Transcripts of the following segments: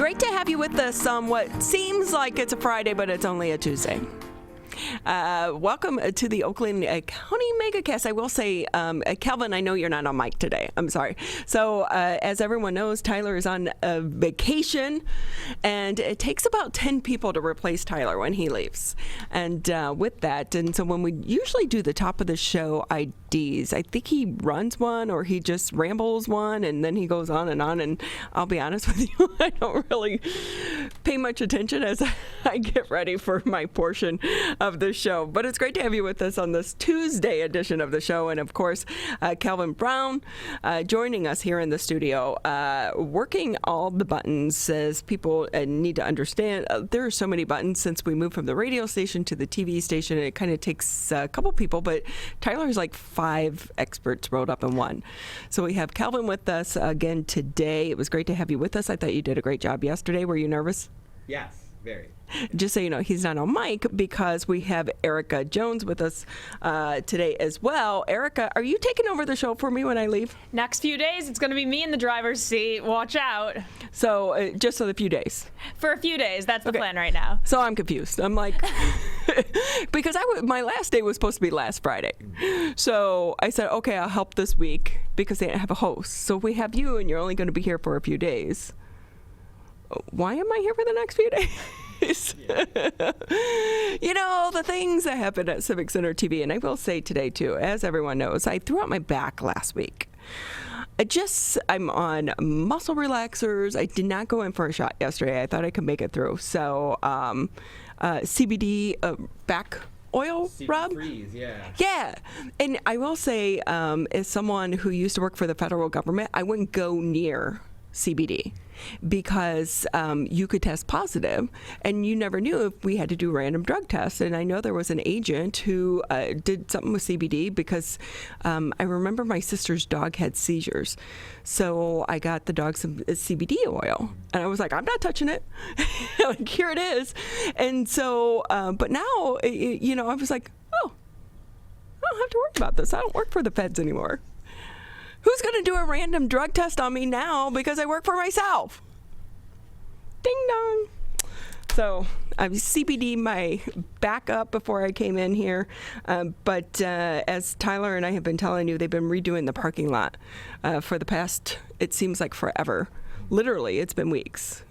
Great to have you with us on what seems like it's a Friday, but it's only a Tuesday. Welcome to the Oakland County Megacast. I will say, Calvin, I know you're not on mic today. I'm sorry. So, as everyone knows, Tyler is on a vacation, and it takes about 10 people to replace Tyler when he leaves. And with that, and so when we usually do the top of the show IDs, I think he runs one or he just rambles one, and then he goes on. And I'll be honest with you, I don't really pay much attention as I get ready for my portion of the show. But it's great to have you with us on this Tuesday edition of the show. And of course, Calvin Brown joining us here in the studio, working all the buttons as people need to understand. There are so many buttons since we moved from the radio station to the TV station. It kind of takes a couple people, but Tyler's like 5 experts rolled up in one. So we have Calvin with us again today. It was great to have you with us. I thought you did a great job yesterday. Were you nervous? Yes, very. Just so you know, he's not on mic because we have Erica Jones with us today as well. Erica, are you taking over the show for me when I leave? Next few days, it's going to be me in the driver's seat. Watch out. So just for the few days? For a few days. That's the plan right now. So I'm confused. I'm like, because my last day was supposed to be last Friday. So I said, okay, I'll help this week because they didn't have a host. So if we have you and you're only going to be here for a few days, why am I here for the next few days? You know, the things that happen at Civic Center TV. And I will say today, too, as everyone knows, I threw out my back last week. I'm on muscle relaxers. I did not go in for a shot yesterday. I thought I could make it through. So CBD back oil rub. Freeze, yeah. Yeah. And I will say, as someone who used to work for the federal government, I wouldn't go near CBD because you could test positive and you never knew if we had to do random drug tests. And I know there was an agent who did something with CBD because I remember my sister's dog had seizures. So I got the dog some CBD oil and I was like, I'm not touching it. Like, here it is. And so, but now, you know, I was like, oh, I don't have to worry about this. I don't work for the feds anymore. Who's going to do a random drug test on me now because I work for myself? Ding dong. So I CBD my back up before I came in here. But as Tyler and I have been telling you, they've been redoing the parking lot for the past, it seems like forever. Literally, it's been weeks.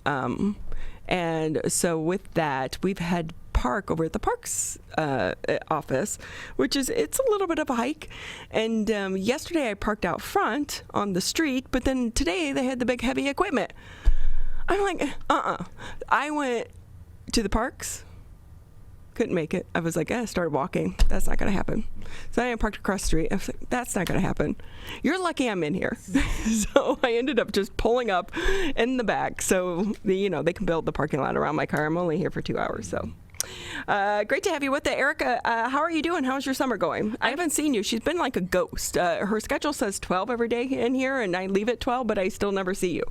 And so with that, we've had park over at the parks office, which is, it's a little bit of a hike. And yesterday I parked out front on the street, but then today they had the big heavy equipment. I'm like, I went to the parks, couldn't make it. I was like, I started walking. That's not going to happen. So I parked across the street. I was like, that's not going to happen. You're lucky I'm in here. So I ended up just pulling up in the back. So, you know, they can build the parking lot around my car. I'm only here for 2 hours, so. Great to have you with us. Erica, how are you doing? How's your summer going? I haven't seen you. She's been like a ghost. Her schedule says 12 every day in here, and I leave at 12, but I still never see you.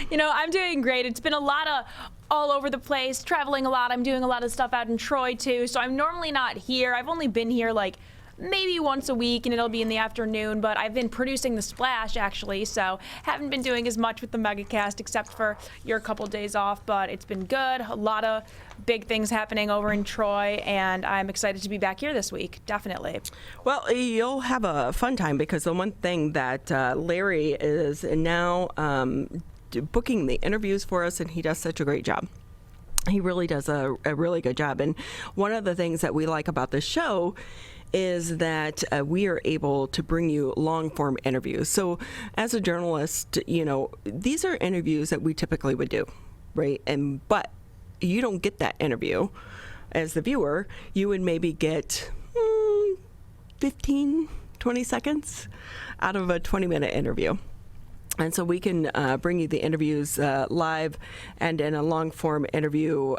You know, I'm doing great. It's been a lot of all over the place, traveling a lot. I'm doing a lot of stuff out in Troy, too, so I'm normally not here. I've only been here like maybe once a week, and it'll be in the afternoon, but I've been producing The Splash, actually, so haven't been doing as much with the Megacast except for your couple days off, but it's been good. A lot of big things happening over in Troy, and I'm excited to be back here this week, definitely. Well, you'll have a fun time because the one thing that Larry is now booking the interviews for us, and he does such a great job. He really does a really good job, and one of the things that we like about this show is that we are able to bring you long-form interviews. So as a journalist, you know, these are interviews that we typically would do, right? But you don't get that interview as the viewer. You would maybe get 15, 20 seconds out of a 20-minute interview. And so we can bring you the interviews live and in a long-form interview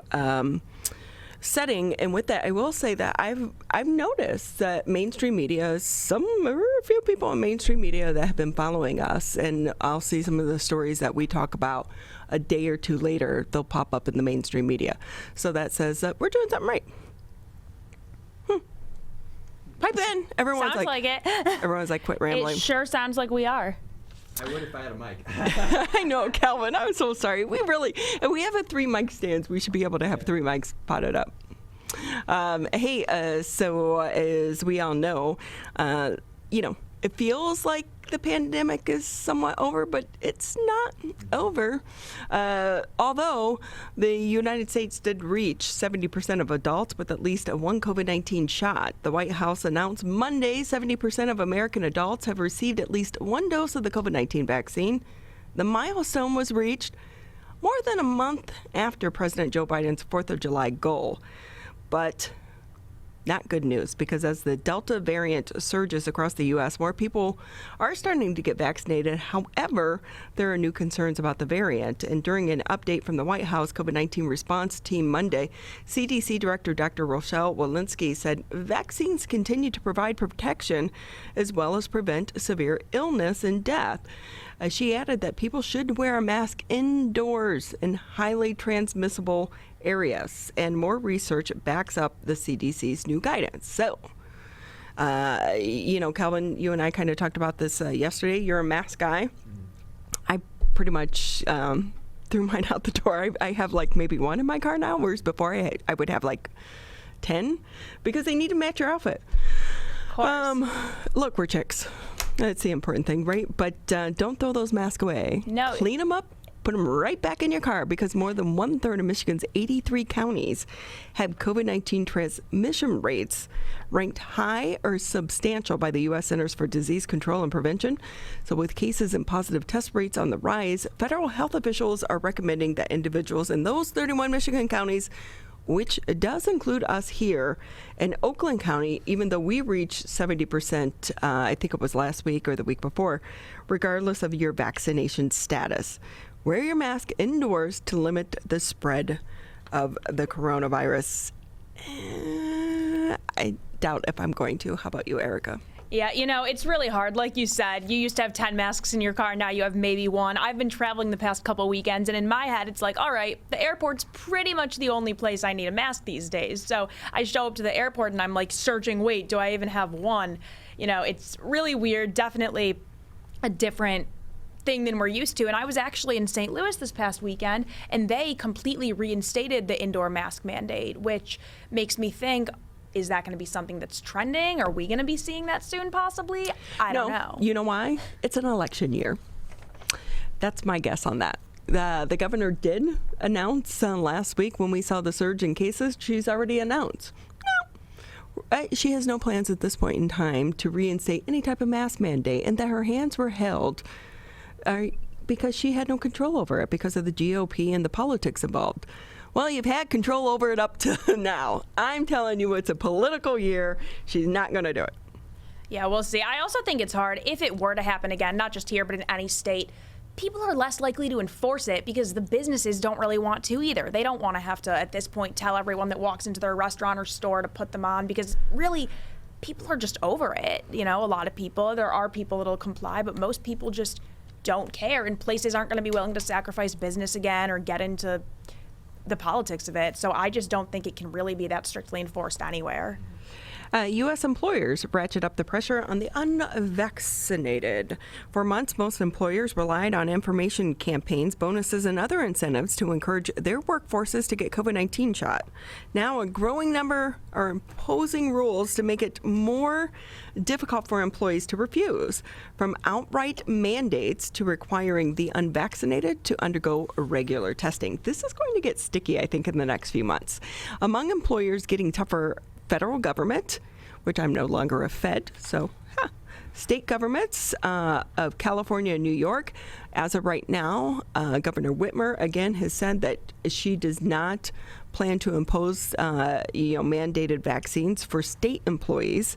setting. And with that, I will say that I've noticed that mainstream media, a few people in mainstream media that have been following us, and I'll see some of the stories that we talk about a day or two later, they'll pop up in the mainstream media. So that says that we're doing something right. Pipe in. Everyone's sounds like it. Everyone's like, quit rambling. It sure sounds like we are. I would if I had a mic. I know, Calvin. I'm so sorry. We have a 3 mic stands. We should be able to have 3 mics potted up. So as we all know, it feels like the pandemic is somewhat over, but it's not over. Although the United States did reach 70% of adults with at least one COVID-19 shot. The White House announced Monday 70% of American adults have received at least one dose of the COVID-19 vaccine. The milestone was reached more than a month after President Joe Biden's 4th of July goal. But not good news, because as the Delta variant surges across the U.S., more people are starting to get vaccinated. However, there are new concerns about the variant. And during an update from the White House COVID-19 response team Monday, CDC Director Dr. Rochelle Walensky said vaccines continue to provide protection as well as prevent severe illness and death. She added that people should wear a mask indoors in highly transmissible areas, and more research backs up the CDC's new guidance. So, Calvin, you and I kind of talked about this yesterday. You're a mask guy. I pretty much threw mine out the door. I have like maybe one in my car now, whereas before I would have like 10 because they need to match your outfit. Of course. Look, we're chicks. That's the important thing, right? But don't throw those masks away. No. Clean them up. Put them right back in your car, because more than 1/3 of Michigan's 83 counties have COVID-19 transmission rates ranked high or substantial by the U.S. Centers for Disease Control and Prevention. So with cases and positive test rates on the rise, federal health officials are recommending that individuals in those 31 Michigan counties, which does include us here in Oakland County, even though we reached 70%, I think it was last week or the week before, regardless of your vaccination status. Wear your mask indoors to limit the spread of the coronavirus. I doubt if I'm going to. How about you, Erica? Yeah, it's really hard. Like you said, you used to have 10 masks in your car. Now you have maybe one. I've been traveling the past couple weekends, and in my head, it's like, all right, the airport's pretty much the only place I need a mask these days. So I show up to the airport, and I'm like searching, wait, do I even have one? It's really weird. Definitely a different thing than we're used to. And I was actually in St. Louis this past weekend, and they completely reinstated the indoor mask mandate, which makes me think, is that going to be something that's trending? Are we going to be seeing that soon, possibly? I don't know. You know why? It's an election year. That's my guess on that. The governor did announce last week, when we saw the surge in cases, she's already announced. No, she has no plans at this point in time to reinstate any type of mask mandate, and that her hands were held because she had no control over it because of the GOP and the politics involved. Well, you've had control over it up to now. I'm telling you, it's a political year. She's not going to do it. Yeah, we'll see. I also think it's hard if it were to happen again, not just here, but in any state. People are less likely to enforce it because the businesses don't really want to either. They don't want to have to, at this point, tell everyone that walks into their restaurant or store to put them on, because really, people are just over it. A lot of people, there are people that'll comply, but most people just don't care, and places aren't going to be willing to sacrifice business again or get into the politics of it. So I just don't think it can really be that strictly enforced anywhere. U.S. employers ratchet up the pressure on the unvaccinated. For months, most employers relied on information campaigns, bonuses, and other incentives to encourage their workforces to get COVID-19 shot. Now, a growing number are imposing rules to make it more difficult for employees to refuse, from outright mandates to requiring the unvaccinated to undergo regular testing. This is going to get sticky, I think, in the next few months. Among employers getting tougher, federal government, which I'm no longer a Fed, so state governments of California and New York. As of right now, Governor Whitmer again has said that she does not plan to impose mandated vaccines for state employees.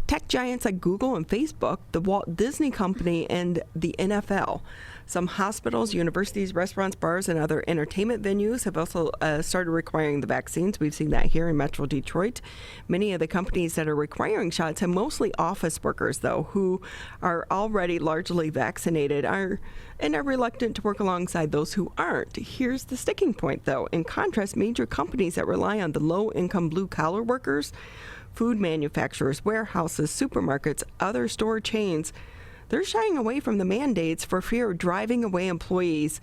Tech giants like Google and Facebook, the Walt Disney Company, and the NFL. Some hospitals, universities, restaurants, bars, and other entertainment venues have also started requiring the vaccines. We've seen that here in Metro Detroit. Many of the companies that are requiring shots have mostly office workers, though, who are already largely vaccinated and are reluctant to work alongside those who aren't. Here's the sticking point, though. In contrast, major companies that rely on the low-income blue-collar workers, food manufacturers, warehouses, supermarkets, other store chains, they're shying away from the mandates for fear of driving away employees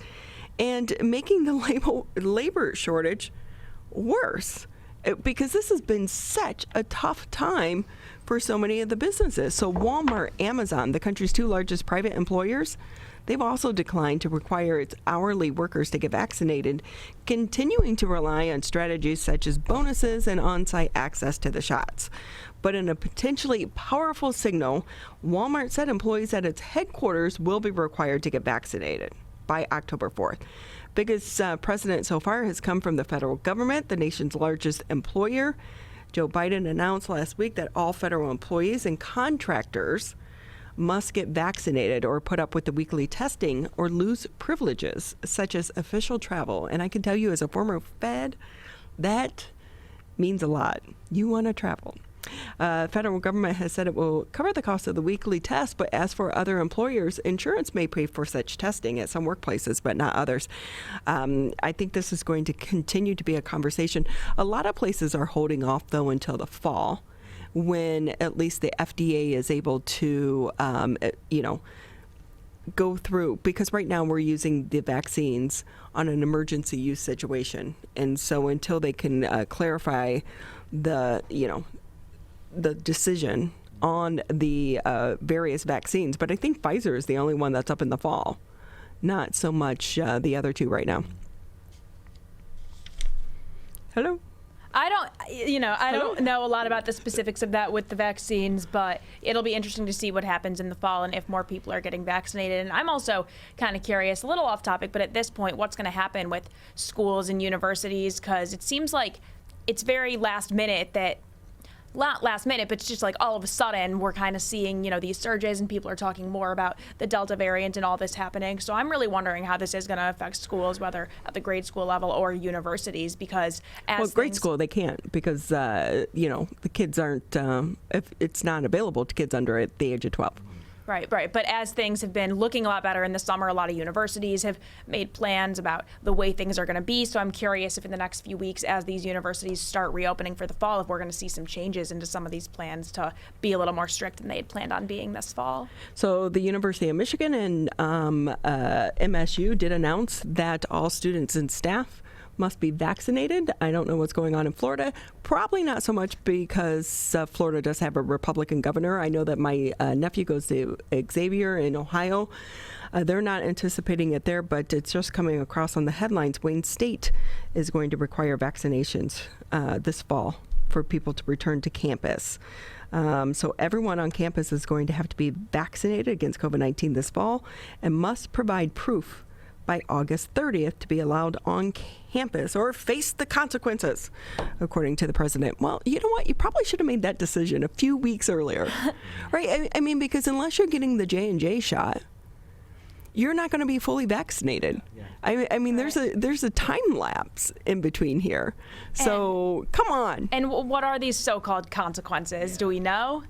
and making the labor shortage worse, because this has been such a tough time for so many of the businesses. So Walmart, Amazon, the country's two largest private employers, they've also declined to require its hourly workers to get vaccinated, continuing to rely on strategies such as bonuses and on-site access to the shots. But in a potentially powerful signal, Walmart said employees at its headquarters will be required to get vaccinated by October 4th. Biggest precedent so far has come from the federal government, the nation's largest employer. Joe Biden announced last week that all federal employees and contractors must get vaccinated or put up with the weekly testing or lose privileges such as official travel. And I can tell you, as a former Fed, that means a lot. You want to travel. Federal government has said it will cover the cost of the weekly test, but as for other employers, insurance may pay for such testing at some workplaces, but not others. I think this is going to continue to be a conversation. A lot of places are holding off, though, until the fall, when at least the FDA is able to, go through, because right now we're using the vaccines on an emergency use situation. And so until they can clarify the decision on the various vaccines, but I think Pfizer is the only one that's up in the fall, not so much the other two right now. Hello? I don't know a lot about the specifics of that with the vaccines, but it'll be interesting to see what happens in the fall and if more people are getting vaccinated. And I'm also kind of curious, a little off topic, but at this point, what's going to happen with schools and universities? Because it seems like it's very last minute that, not last minute, but it's just like all of a sudden we're kind of seeing, these surges and people are talking more about the Delta variant and all this happening. So I'm really wondering how this is going to affect schools, whether at the grade school level or universities, because grade school they can't, because the kids aren't, if it's not available to kids under the age of 12. Right. But as things have been looking a lot better in the summer, a lot of universities have made plans about the way things are going to be. So I'm curious if in the next few weeks, as these universities start reopening for the fall, if we're going to see some changes into some of these plans to be a little more strict than they had planned on being this fall. So the University of Michigan and MSU did announce that all students and staff must be vaccinated. I don't know what's going on in Florida. Probably not so much, because Florida does have a Republican governor. I know that my nephew goes to Xavier in Ohio. They're not anticipating it there, but it's just coming across on the headlines. Wayne State is going to require vaccinations this fall for people to return to campus. So everyone on campus is going to have to be vaccinated against COVID-19 this fall and must provide proof by August 30th to be allowed on campus or face the consequences, according to the president. Well, you know what? You probably should have made that decision a few weeks earlier, right? I mean, because unless you're getting the J&J shot, you're not going to be fully vaccinated. Yeah. I mean, there's a time lapse in between here. So come on. And what are these so-called consequences? Do we know?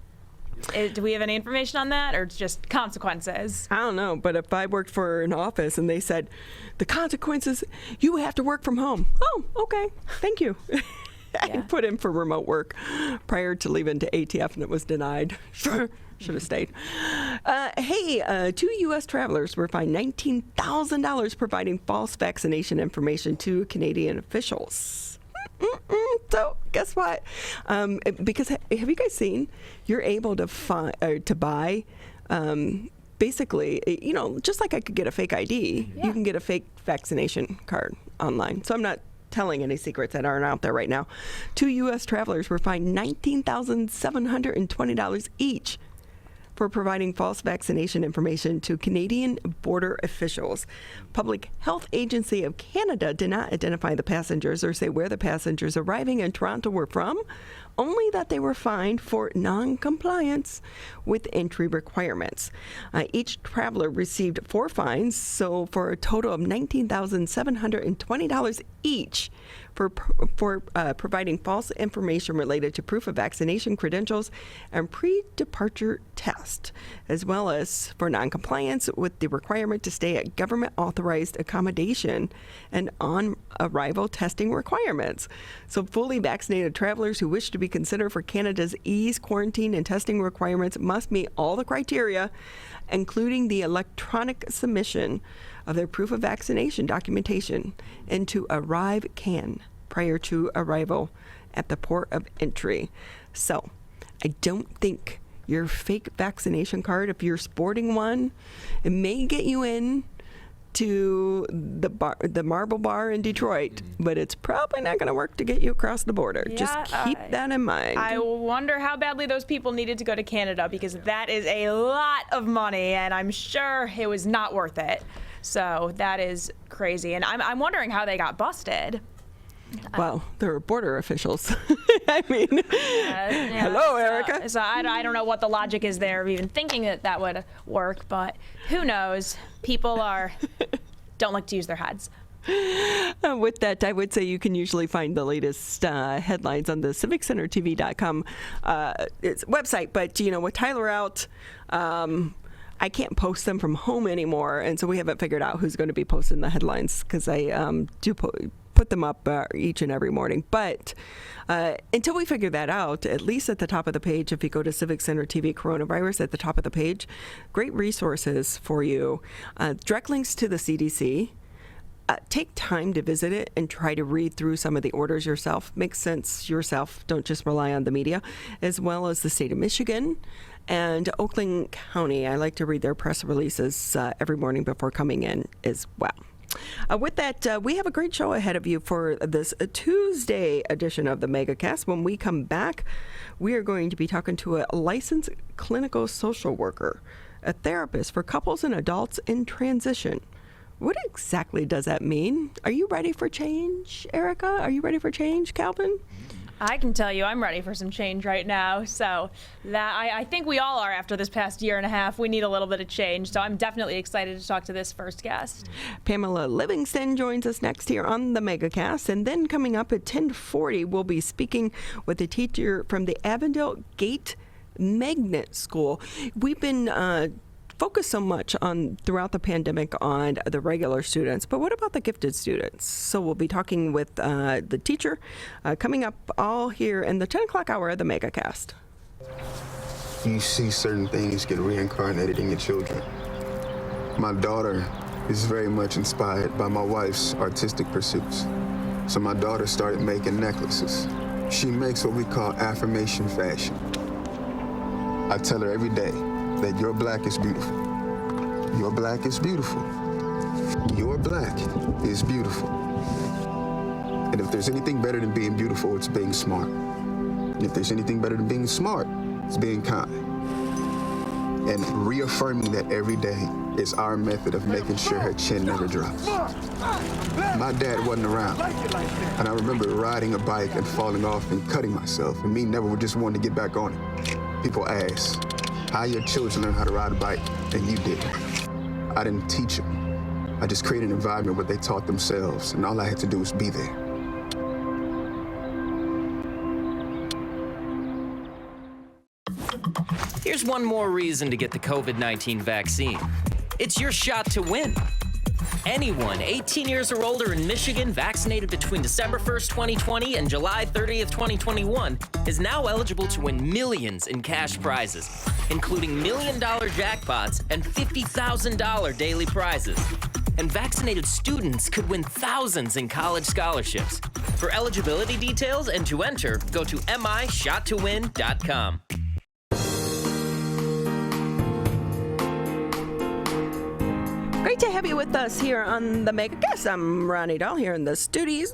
Do we have any information on that, or it's just consequences? I don't know, but if I worked for an office and they said, the consequences, you have to work from home. Oh, okay, thank you. I put in for remote work prior to leaving to ATF, and it was denied. Should have stayed. Two U.S. travelers were fined $19,000 providing false vaccination information to Canadian officials. So guess what? Because have you guys seen? You're able to buy, basically, just like I could get a fake ID, you can get a fake vaccination card online. So I'm not telling any secrets that aren't out there right now. Two U.S. travelers were fined $19,720 each for providing false vaccination information to Canadian border officials. Public Health Agency of Canada did not identify the passengers or say where the passengers arriving in Toronto were from, only that they were fined for non-compliance with entry requirements. Each traveler received 4 fines, so for a total of $19,720 each for providing false information related to proof of vaccination credentials and pre-departure test. as well as for noncompliance with the requirement to stay at government-authorized accommodation and on-arrival testing requirements. So fully vaccinated travelers who wish to be considered for Canada's ease, quarantine, and testing requirements must meet all the criteria, including the electronic submission of their proof of vaccination documentation into Arrive Can prior to arrival at the port of entry. So I don't think your fake vaccination card, if you're sporting one, it may get you in to the Marble Bar in Detroit, but it's probably not going to work to get you across the border. Yeah, just keep that in mind. I wonder how badly those people needed to go to Canada, because that is a lot of money, and I'm sure it was not worth it. So that is crazy, and I'm wondering how they got busted. Well, they're border officials. I mean, hello, Erica. So I don't know what the logic is there of even thinking that would work, but who knows? People don't like to use their heads. With that, I would say you can usually find the latest headlines on the civiccentertv.com website. But, with Tyler out, I can't post them from home anymore. And so we haven't figured out who's going to be posting the headlines, because I do put them up each and every morning. But until we figure that out, at least at the top of the page, if you go to Civic Center TV Coronavirus, at the top of the page, great resources for you. Direct links to the CDC. Take time to visit it and try to read through some of the orders yourself. Make sense yourself. Don't just rely on the media, as well as the state of Michigan and Oakland County. I like to read their press releases every morning before coming in as well. With that, we have a great show ahead of you for this Tuesday edition of the Megacast. When we come back, we are going to be talking to a licensed clinical social worker, a therapist for couples and adults in transition. What exactly does that mean? Are you ready for change, Erica? Are you ready for change, Calvin? I can tell you I'm ready for some change right now. So I think we all are after this past year and a half. We need a little bit of change. So I'm definitely excited to talk to this first guest. Pamela Livingston joins us next here on the Megacast. And then coming up at 10:40, we'll be speaking with a teacher from the Avondale GATE Magnet School. We've been focused so much on throughout the pandemic on the regular students, but what about the gifted students? So we'll be talking with the teacher coming up all here in the 10 o'clock hour of the Megacast. You see certain things get reincarnated in your children. My daughter is very much inspired by my wife's artistic pursuits. So my daughter started making necklaces. She makes what we call affirmation fashion. I tell her every day that your black is beautiful. Your black is beautiful. Your black is beautiful. And if there's anything better than being beautiful, it's being smart. And if there's anything better than being smart, it's being kind. And reaffirming that every day is our method of making sure her chin never drops. My dad wasn't around, and I remember riding a bike and falling off and cutting myself, and me never just wanting to get back on it. People ask, how your children learn how to ride a bike, and you didn't. I didn't teach them. I just created an environment where they taught themselves, and all I had to do was be there. Here's one more reason to get the COVID-19 vaccine. It's your shot to win. Anyone 18 years or older in Michigan vaccinated between December 1st, 2020 and July 30th, 2021 is now eligible to win millions in cash prizes, including $1 million jackpots and $50,000 daily prizes. And vaccinated students could win thousands in college scholarships. For eligibility details and to enter, go to mishottowin.com. Great to have you with us here on the Megacast. I'm Ronnie Dahl here in the studio,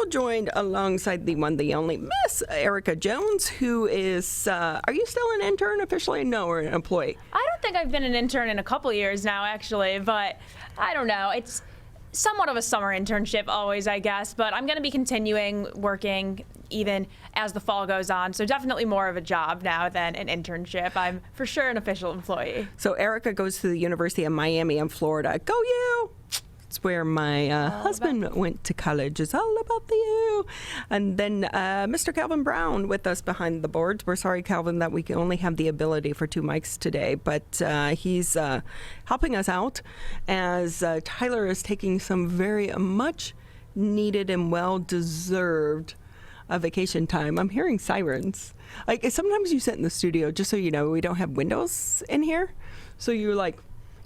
joined alongside the one, the only Miss Erica Jones, who is, are you still an intern officially? No, or an employee? I don't think I've been an intern in a couple years now, actually, but I don't know. It's somewhat of a summer internship always, I guess, but I'm going to be continuing working even as the fall goes on. So definitely more of a job now than an internship. I'm for sure an official employee. So Erica goes to the University of Miami in Florida. Go you! It's where my husband went to college. It's all about the U. And then Mr. Calvin Brown with us behind the boards. We're sorry, Calvin, that we can only have the ability for 2 mics today, but he's helping us out as Tyler is taking some very much needed and well-deserved vacation time. I'm hearing sirens. Like, sometimes you sit in the studio, just so you know, we don't have windows in here. So you're like,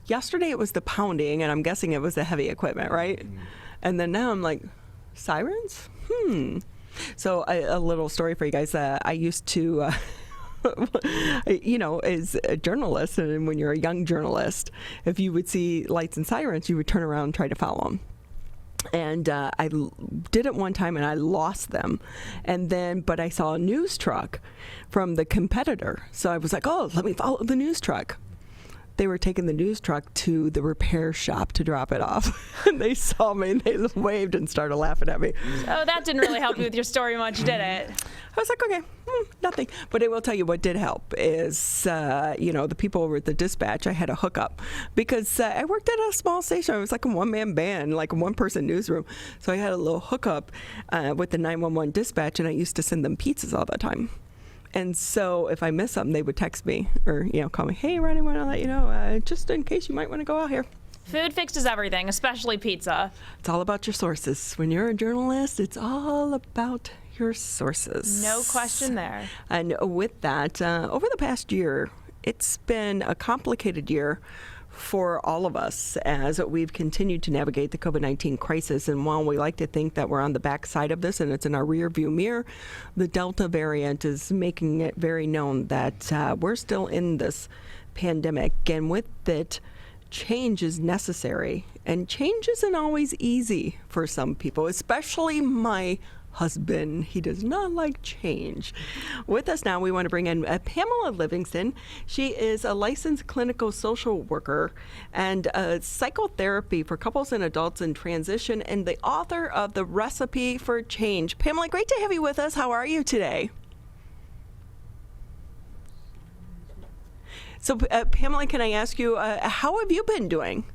yesterday it was the pounding, and I'm guessing it was the heavy equipment, right? And then now I'm like, sirens? So a little story for you guys. I used to, you know, as a journalist, and when you're a young journalist, if you would see lights and sirens, you would turn around and try to follow them. And I did it one time and I lost them. And then, but I saw a news truck from the competitor. So I was like, oh, let me follow the news truck. They were taking the news truck to the repair shop to drop it off. And they saw me and they waved and started laughing at me. Oh, that didn't really help you with your story much, did it? I was like, okay, nothing. But I will tell you what did help is, you know, the people over at the dispatch, I had a hookup because I worked at a small station. I was like a one-man band, like a one-person newsroom. So I had a little hookup with the 911 dispatch, and I used to send them pizzas all the time. And so if I miss something, they would text me or, you know, call me, hey, Ronnie, want to let you know, just in case you might want to go out here. Food fixes everything, especially pizza. It's all about your sources. When you're a journalist, it's all about your sources. No question there. And with that, over the past year, it's been a complicated year for all of us as we've continued to navigate the COVID-19 crisis. And while we like to think that we're on the backside of this and it's in our rear view mirror, the Delta variant is making it very known that we're still in this pandemic. And with it, change is necessary. And change isn't always easy for some people, especially my husband. He does not like change. With us now, we want to bring in Pamela Livingston. She is a licensed clinical social worker and psychotherapy for couples and adults in transition, and the author of The Recipe for Change. Pamela, great to have you with us. How are you today? So, Pamela, can I ask you, how have you been doing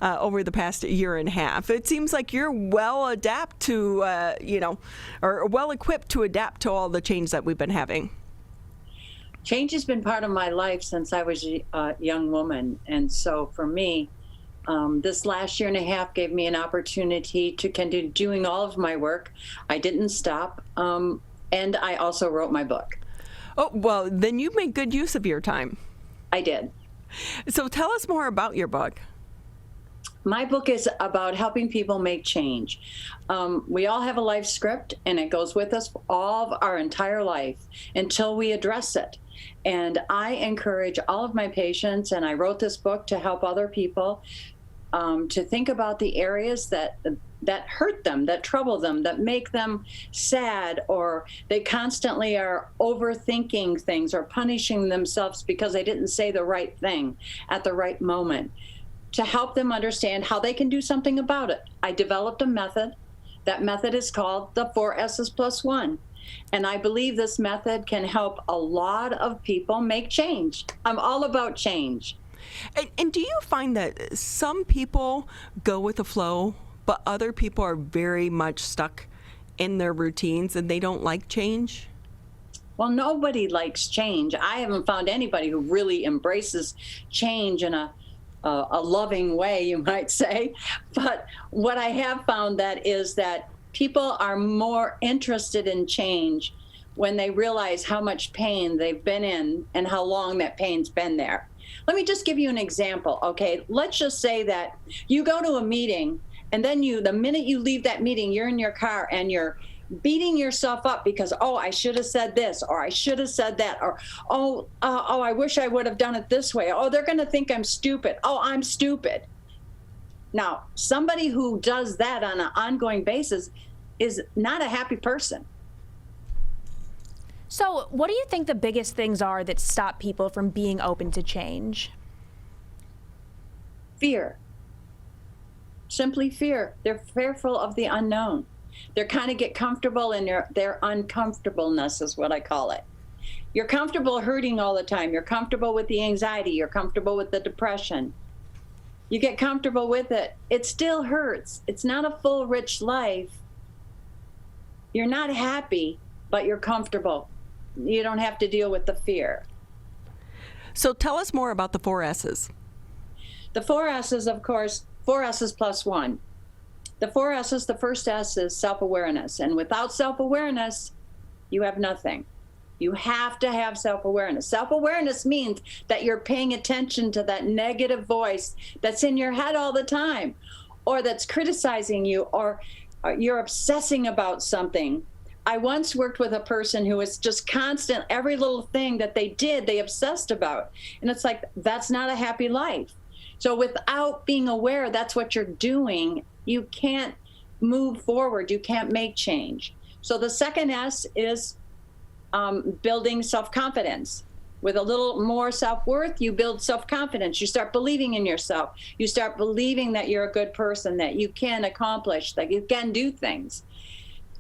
over the past year and a half? It seems like you're well adapt to, you know, or well equipped to adapt to all the change that we've been having. Change has been part of my life since I was a young woman. And so for me, this last year and a half gave me an opportunity to continue doing all of my work. I didn't stop. And I also wrote my book. Oh, well, then you made good use of your time. I did. So tell us more about your book. My book is about helping people make change. We all have a life script, and it goes with us all of our entire life until we address it. And I encourage all of my patients, and I wrote this book to help other people to think about the areas that hurt them, that trouble them, that make them sad, or they constantly are overthinking things or punishing themselves because they didn't say the right thing at the right moment, to help them understand how they can do something about it. I developed a method. That method is called the 4 S's plus 1. And I believe this method can help a lot of people make change. I'm all about change. And do you find that some people go with the flow, but other people are very much stuck in their routines and they don't like change? Well, nobody likes change. I haven't found anybody who really embraces change in a loving way, you might say. But what I have found is that people are more interested in change when they realize how much pain they've been in and how long that pain's been there. Let me just give you an example, okay? Let's just say that you go to a meeting, and then the minute you leave that meeting, you're in your car and you're beating yourself up because, oh, I should have said this, or I should have said that, or, oh, I wish I would have done it this way. Oh, they're going to think I'm stupid. Oh, I'm stupid. Now, somebody who does that on an ongoing basis is not a happy person. So what do you think the biggest things are that stop people from being open to change? Fear. Simply fear. They're fearful of the unknown. They kind of get comfortable in their uncomfortableness is what I call it. You're comfortable hurting all the time. You're comfortable with the anxiety. You're comfortable with the depression. You get comfortable with it. It still hurts. It's not a full, rich life. You're not happy, but you're comfortable. You don't have to deal with the fear. So tell us more about the 4 S's. The 4 S's, of course, 4 S's plus 1. The 4 S's, the first S is self-awareness. And without self-awareness, you have nothing. You have to have self-awareness. Self-awareness means that you're paying attention to that negative voice that's in your head all the time, or that's criticizing you, or you're obsessing about something. I once worked with a person who was just constant, every little thing that they did, they obsessed about. And it's like, that's not a happy life. So without being aware that's what you're doing, you can't move forward. You can't make change. So the second S is building self-confidence. With a little more self-worth, you build self-confidence. You start believing in yourself. You start believing that you're a good person, that you can accomplish, that you can do things.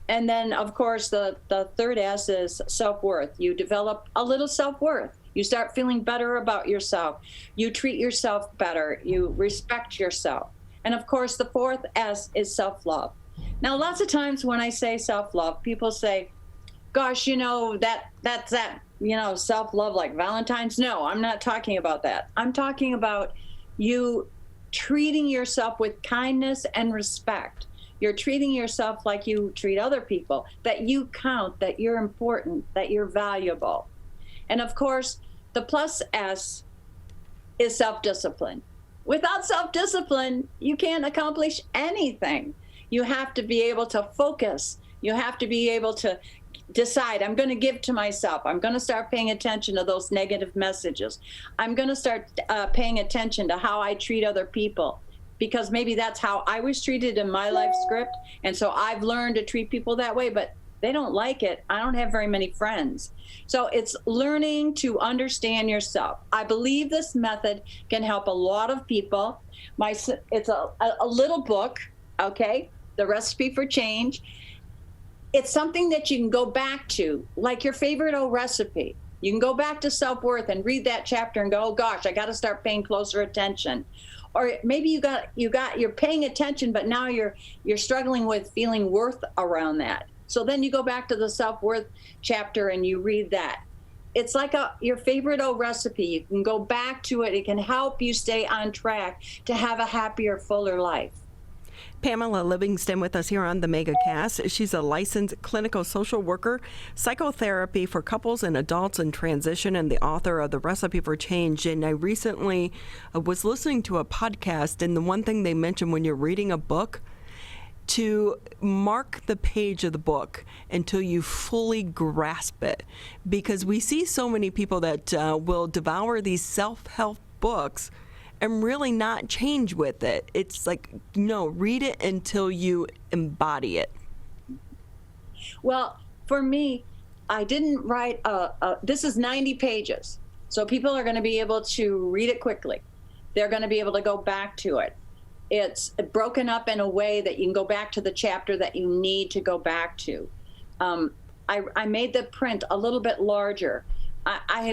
And then, of course, the third S is self-worth. You develop a little self-worth. You start feeling better about yourself. You treat yourself better. You respect yourself. And of course, the fourth S is self-love. Now, lots of times when I say self-love, people say, gosh, that's that, self-love like Valentine's. No, I'm not talking about that. I'm talking about you treating yourself with kindness and respect. You're treating yourself like you treat other people, that you count, that you're important, that you're valuable. And of course, the plus S is self-discipline. Without self-discipline, you can't accomplish anything. You have to be able to focus. You have to be able to decide, I'm going to give to myself. I'm going to start paying attention to those negative messages. I'm going to start paying attention to how I treat other people, because maybe that's how I was treated in my life script. And so I've learned to treat people that way, but they don't like it. I don't have very many friends. So it's learning to understand yourself. I believe this method can help a lot of people. It's a little book, okay? The Recipe for Change. It's something that you can go back to, like your favorite old recipe. You can go back to self-worth and read that chapter and go, oh gosh, I got to start paying closer attention. Or maybe you're paying attention, but now you're struggling with feeling worth around that. So then you go back to the self-worth chapter and you read that. It's like your favorite old recipe. You can go back to it. It can help you stay on track to have a happier, fuller life. Pamela Livingston with us here on the Megacast. She's a licensed clinical social worker, psychotherapy for couples and adults in transition, and the author of The Recipe for Change. And I recently was listening to a podcast, and the one thing they mentioned when you're reading a book, to mark the page of the book until you fully grasp it. Because we see so many people that will devour these self-help books and really not change with it. It's like, no, read it until you embody it. Well, for me, I didn't write this is 90 pages. So people are going to be able to read it quickly. They're going to be able to go back to it. It's broken up in a way that you can go back to the chapter that you need to go back to. I made the print a little bit larger.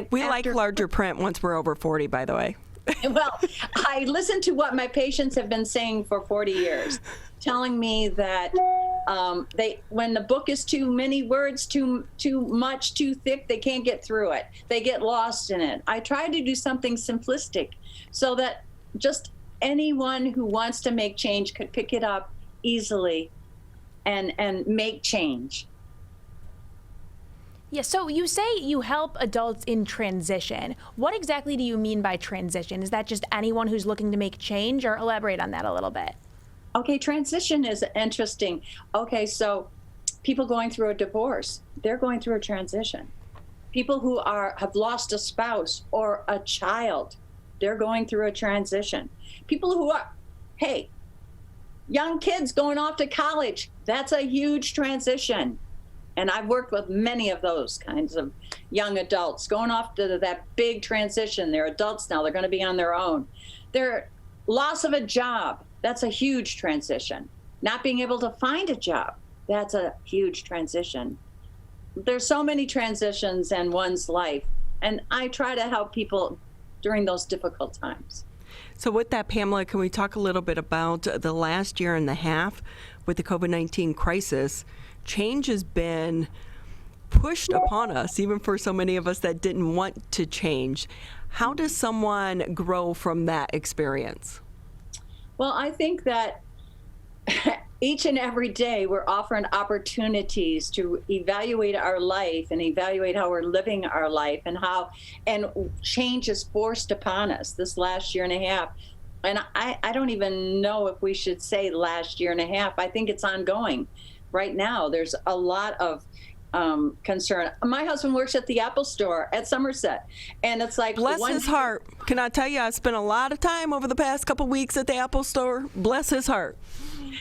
We like larger print once we're over 40, by the way. Well, I listened to what my patients have been saying for 40 years, telling me that when the book is too many words, too much, too thick, they can't get through it. They get lost in it. I tried to do something simplistic so that just anyone who wants to make change could pick it up easily and make change. Yeah, so you say you help adults in transition. What exactly do you mean by transition? Is that just anyone who's looking to make change, or elaborate on that a little bit? Okay, transition is interesting. Okay, so people going through a divorce, they're going through a transition. People who have lost a spouse or a child, they're going through a transition. People who are, young kids going off to college, that's a huge transition. And I've worked with many of those kinds of young adults going off to that big transition. They're adults now. They're going to be on their own. Their loss of a job, that's a huge transition. Not being able to find a job, that's a huge transition. There's so many transitions in one's life, and I try to help people during those difficult times. So with that, Pamela, can we talk a little bit about the last year and a half with the COVID-19 crisis? Change has been pushed upon us, even for so many of us that didn't want to change. How does someone grow from that experience? Well, I think that each and every day we're offering opportunities to evaluate our life and evaluate how we're living our life and change is forced upon us this last year and a half. And I don't even know if we should say last year and a half. I think it's ongoing. Right now, there's a lot of concern. My husband works at the Apple store at Somerset, and it's like, bless his heart. Can I tell you, I spent a lot of time over the past couple weeks at the Apple store. Bless his heart.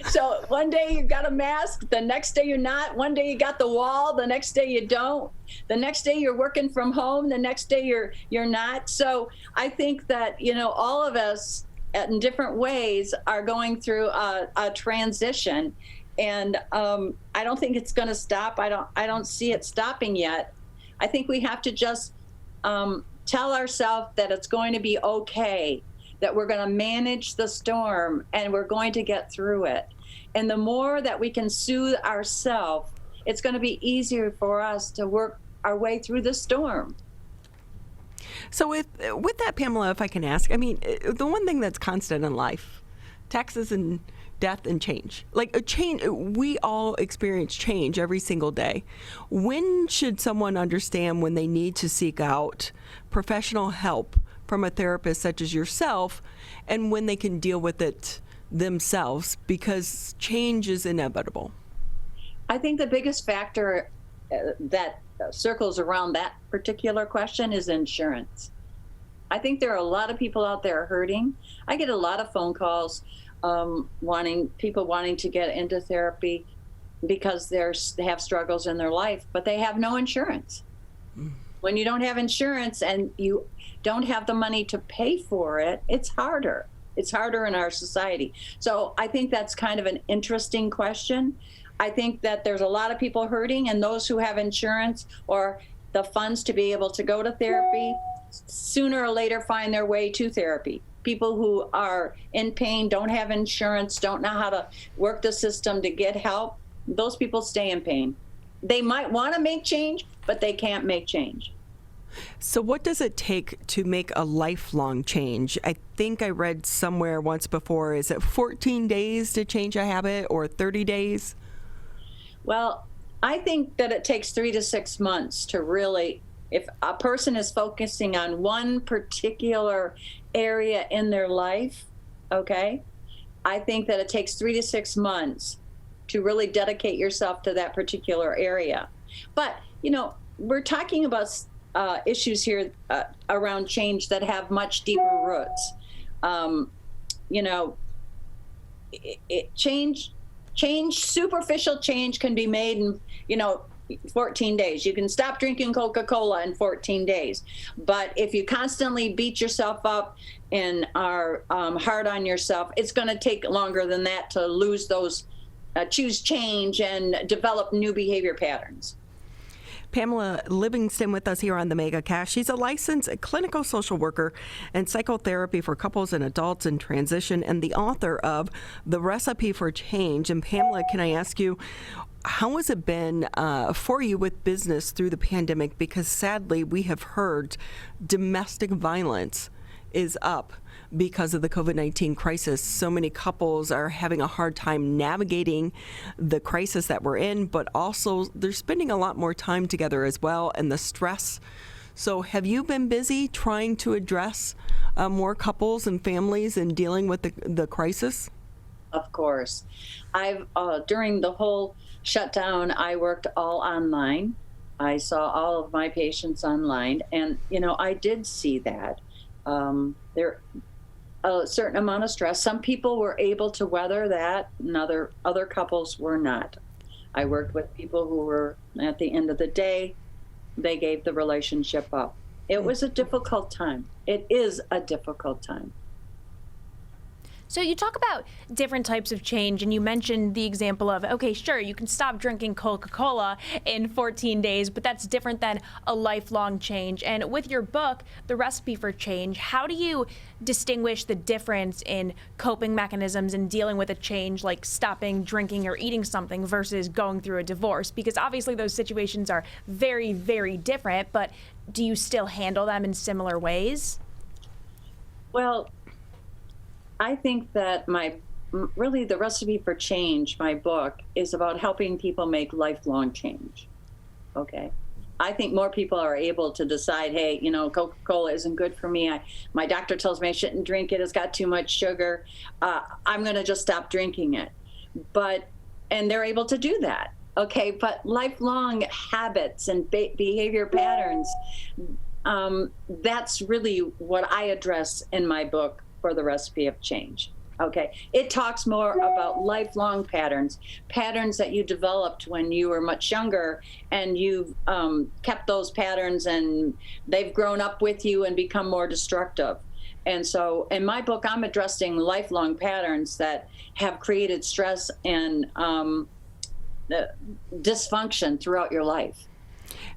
So one day you got a mask, the next day you're not. One day you got the wall, the next day you don't. The next day you're working from home, the next day you're not. So I think that, all of us in different ways are going through a transition. And I don't think it's going to stop. I don't see it stopping yet. I think we have to just tell ourselves that it's going to be okay, that we're going to manage the storm and we're going to get through it. And the more that we can soothe ourselves, it's going to be easier for us to work our way through the storm. So with that, Pamela, if I can ask, I mean, the one thing that's constant in life, taxes and death and change. Like a change, we all experience change every single day. When should someone understand when they need to seek out professional help from a therapist such as yourself, and when they can deal with it themselves, because change is inevitable? I think the biggest factor that circles around that particular question is insurance. I think there are a lot of people out there hurting. I get a lot of phone calls wanting to get into therapy because they have struggles in their life, but they have no insurance. When you don't have insurance and you don't have the money to pay for it, it's harder. It's harder in our society. So I think that's kind of an interesting question. I think that there's a lot of people hurting, and those who have insurance or the funds to be able to go to therapy sooner or later find their way to therapy. People who are in pain, don't have insurance, don't know how to work the system to get help, those people stay in pain. They might want to make change, but they can't make change. So what does it take to make a lifelong change? I think I read somewhere once before, is it 14 days to change a habit or 30 days? Well, I think that it takes 3 to 6 months to really, if a person is focusing on one particular area in their life, okay, I think that it takes 3 to 6 months to really dedicate yourself to that particular area. But, we're talking about issues here around change that have much deeper roots. Superficial change can be made in, 14 days. You can stop drinking Coca-Cola in 14 days. But if you constantly beat yourself up and are hard on yourself, it's going to take longer than that to lose those, choose change and develop new behavior patterns. Pamela Livingston with us here on the Megacast. She's a licensed clinical social worker and psychotherapy for couples and adults in transition, and the author of The Recipe for Change. And Pamela, can I ask you, how has it been for you with business through the pandemic? Because sadly, we have heard domestic violence is up because of the COVID-19 crisis. So many couples are having a hard time navigating the crisis that we're in, but also they're spending a lot more time together as well, and the stress. So have you been busy trying to address more couples and families and dealing with the crisis? Of course. I've during the whole shutdown, I worked all online. I saw all of my patients online, and I did see that there a certain amount of stress. Some people were able to weather that, and other couples were not. I worked with people who were, at the end of the day, they gave the relationship up. It was a difficult time. It is a difficult time. So you talk about different types of change, and you mentioned the example of, okay, sure, you can stop drinking Coca-Cola in 14 days, but that's different than a lifelong change. And with your book, The Recipe for Change, how do you distinguish the difference in coping mechanisms and dealing with a change like stopping drinking or eating something versus going through a divorce? Because obviously those situations are very, very different, but do you still handle them in similar ways? Well, I think that really the Recipe for Change, my book, is about helping people make lifelong change. Okay. I think more people are able to decide, hey, Coca-Cola isn't good for me. My doctor tells me I shouldn't drink it. It's got too much sugar. I'm going to just stop drinking it. And they're able to do that. Okay. But lifelong habits and behavior patterns, that's really what I address in my book for The Recipe of Change. Okay. It talks more about lifelong patterns that you developed when you were much younger, and you've kept those patterns and they've grown up with you and become more destructive. And so in my book, I'm addressing lifelong patterns that have created stress and dysfunction throughout your life.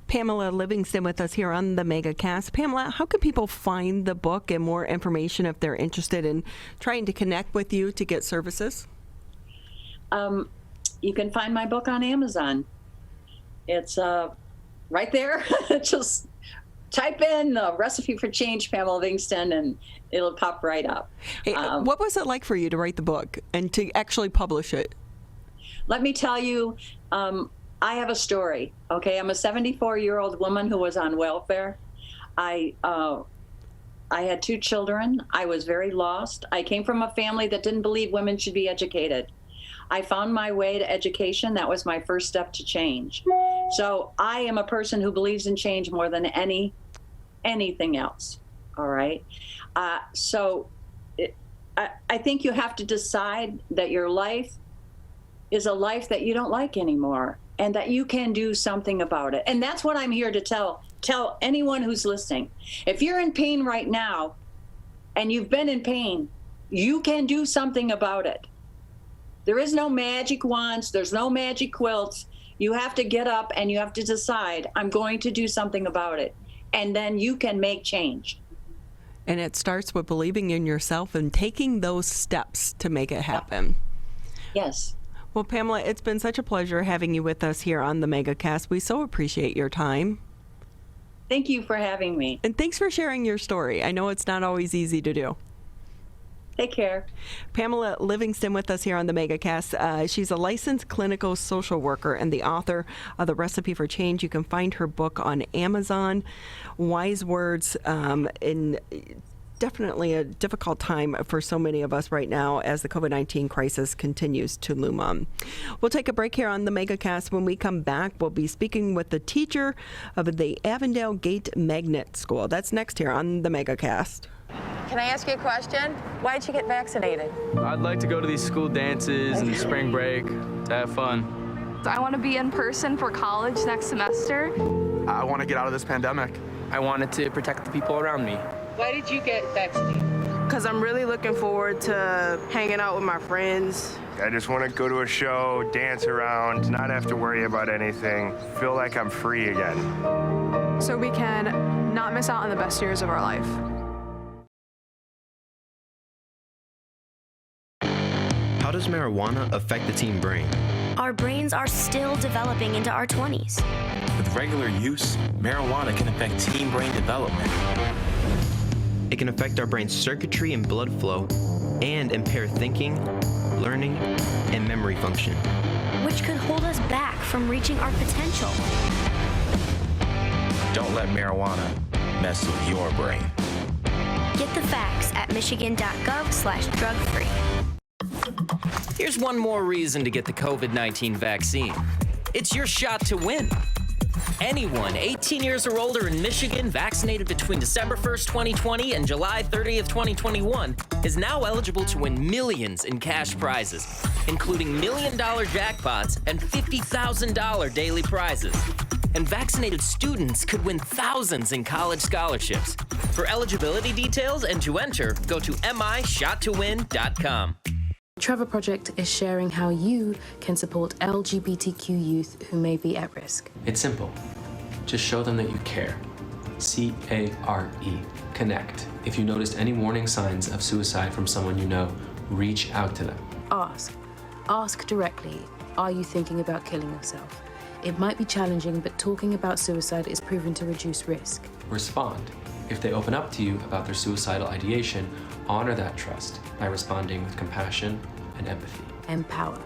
Pamela Livingston with us here on the Megacast. Pamela, how can people find the book and more information if they're interested in trying to connect with you to get services? You can find my book on Amazon. It's right there. Just type in the Recipe for Change, Pamela Livingston, and it'll pop right up. Hey, what was it like for you to write the book and to actually publish it? Let me tell you, I have a story, okay? I'm a 74-year-old woman who was on welfare. I had 2 children. I was very lost. I came from a family that didn't believe women should be educated. I found my way to education. That was my first step to change. So I am a person who believes in change more than anything else, all right? I think you have to decide that your life is a life that you don't like anymore, and that you can do something about it. And that's what I'm here to tell anyone who's listening. If you're in pain right now, and you've been in pain, you can do something about it. There is no magic wands, there's no magic quilts. You have to get up and you have to decide, I'm going to do something about it. And then you can make change. And it starts with believing in yourself and taking those steps to make it happen. Yes. Well, Pamela, it's been such a pleasure having you with us here on the Megacast. We so appreciate your time. Thank you for having me. And thanks for sharing your story. I know it's not always easy to do. Take care. Pamela Livingston with us here on the Megacast. She's a licensed clinical social worker and the author of The Recipe for Change. You can find her book on Amazon. Wise words in definitely a difficult time for so many of us right now as the COVID-19 crisis continues to loom on. We'll take a break here on the Megacast. When we come back, we'll be speaking with the teacher of the Avondale GATE Magnet School. That's next here on the Megacast. Can I ask you a question? Why did you get vaccinated? I'd like to go to these school dances and spring break to have fun. I want to be in person for college next semester. I want to get out of this pandemic. I wanted to protect the people around me. Why did you get vaccinated? Because I'm really looking forward to hanging out with my friends. I just want to go to a show, dance around, not have to worry about anything, feel like I'm free again. So we can not miss out on the best years of our life. How does marijuana affect the teen brain? Our brains are still developing into our 20s. With regular use, marijuana can affect teen brain development. It can affect our brain's circuitry and blood flow and impair thinking, learning, and memory function, which could hold us back from reaching our potential. Don't let marijuana mess with your brain. Get the facts at michigan.gov/drug-free. Here's one more reason to get the COVID-19 vaccine. It's your shot to win. Anyone 18 years or older in Michigan vaccinated between December 1st, 2020 and July 30th, 2021 is now eligible to win millions in cash prizes, including $1 million jackpots and $50,000 daily prizes. And vaccinated students could win thousands in college scholarships. For eligibility details and to enter, go to mishottowin.com. Trevor Project is sharing how you can support LGBTQ youth who may be at risk. It's simple. Just show them that you care. C-A-R-E. Connect. If you noticed any warning signs of suicide from someone you know, reach out to them. Ask. Ask directly, are you thinking about killing yourself? It might be challenging, but talking about suicide is proven to reduce risk. Respond. If they open up to you about their suicidal ideation, honor that trust by responding with compassion and empathy. Empower.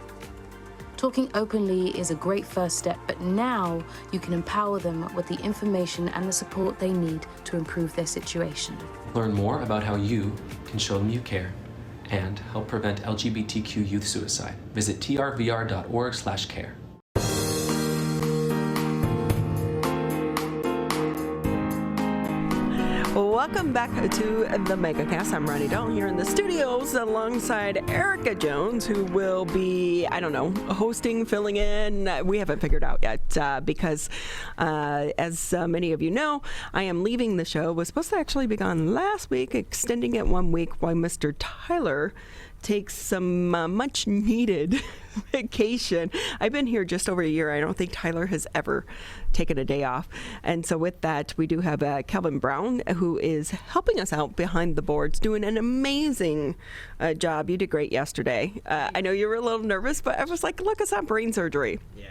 Talking openly is a great first step, but now you can empower them with the information and the support they need to improve their situation. Learn more about how you can show them you care and help prevent LGBTQ youth suicide. Visit trvr.org/care. Welcome back to the Megacast. I'm Ronnie Dalton here in the studios alongside Erica Jones, who will be, hosting, filling in. We haven't figured out yet because, as many of you know, I am leaving the show. Was supposed to actually be gone last week, extending it 1 week while Mr. Tyler takes some much needed vacation. I've been here just over a year. I don't think Tyler has ever taken a day off. And so with that, we do have Kelvin Brown, who is helping us out behind the boards, doing an amazing job. You did great yesterday. I know you were a little nervous, but I was like, look, it's not brain surgery. Yeah.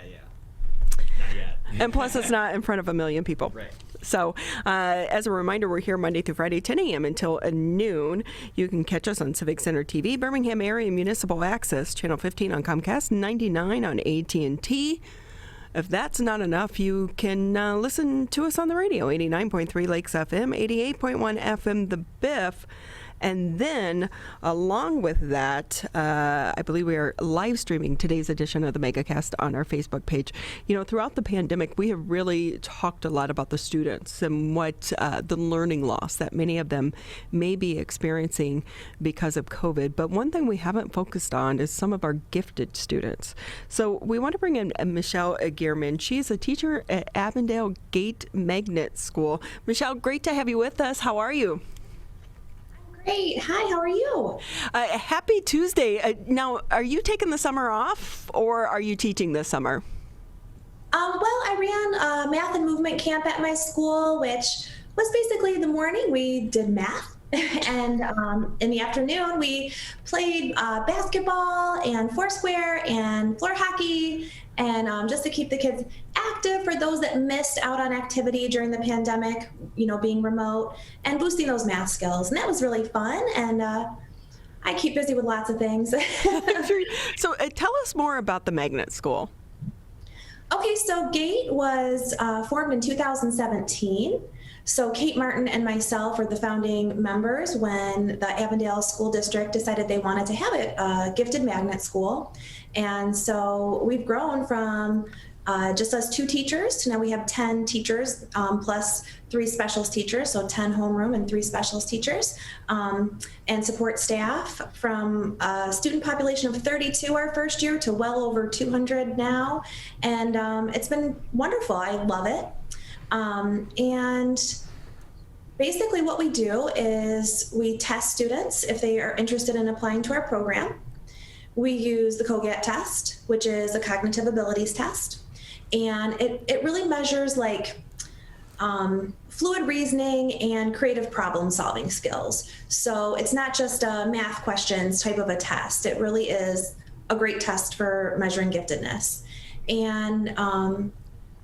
Not yet. And plus, it's not in front of a million people. Right. So, as a reminder, we're here Monday through Friday, 10 a.m. until noon. You can catch us on Civic Center TV, Birmingham Area Municipal Access, Channel 15 on Comcast, 99 on AT&T. If that's not enough, you can listen to us on the radio, 89.3 Lakes FM, 88.1 FM The Biff. And then, along with that, I believe we are live streaming today's edition of the Megacast on our Facebook page. You know, throughout the pandemic, we have really talked a lot about the students and what the learning loss that many of them may be experiencing because of COVID. But one thing we haven't focused on is some of our gifted students. So we want to bring in Michelle Gierman. She's a teacher at Avondale GATE Magnet School. Michelle, great to have you with us. How are you? Great. Hi, how are you? Happy Tuesday. Now, are you taking the summer off or are you teaching this summer? Well, I ran a math and movement camp at my school, which was basically the morning we did math. And in the afternoon, we played basketball and foursquare and floor hockey, and just to keep the kids active for those that missed out on activity during the pandemic, being remote, and boosting those math skills. And that was really fun. And I keep busy with lots of things. So tell us more about the Magnet School. Okay, so GATE was formed in 2017. So Kate Martin and myself were the founding members when the Avondale School District decided they wanted to have a gifted magnet school. And so we've grown from just us 2 teachers to now we have 10 teachers plus 3 specialist teachers, so 10 homeroom and 3 specialist teachers, and support staff from a student population of 32 our first year to well over 200 now. And it's been wonderful. I love it. And basically what we do is we test students if they are interested in applying to our program. We use the COGAT test, which is a cognitive abilities test. And it really measures fluid reasoning and creative problem solving skills. So it's not just a math questions type of a test. It really is a great test for measuring giftedness. And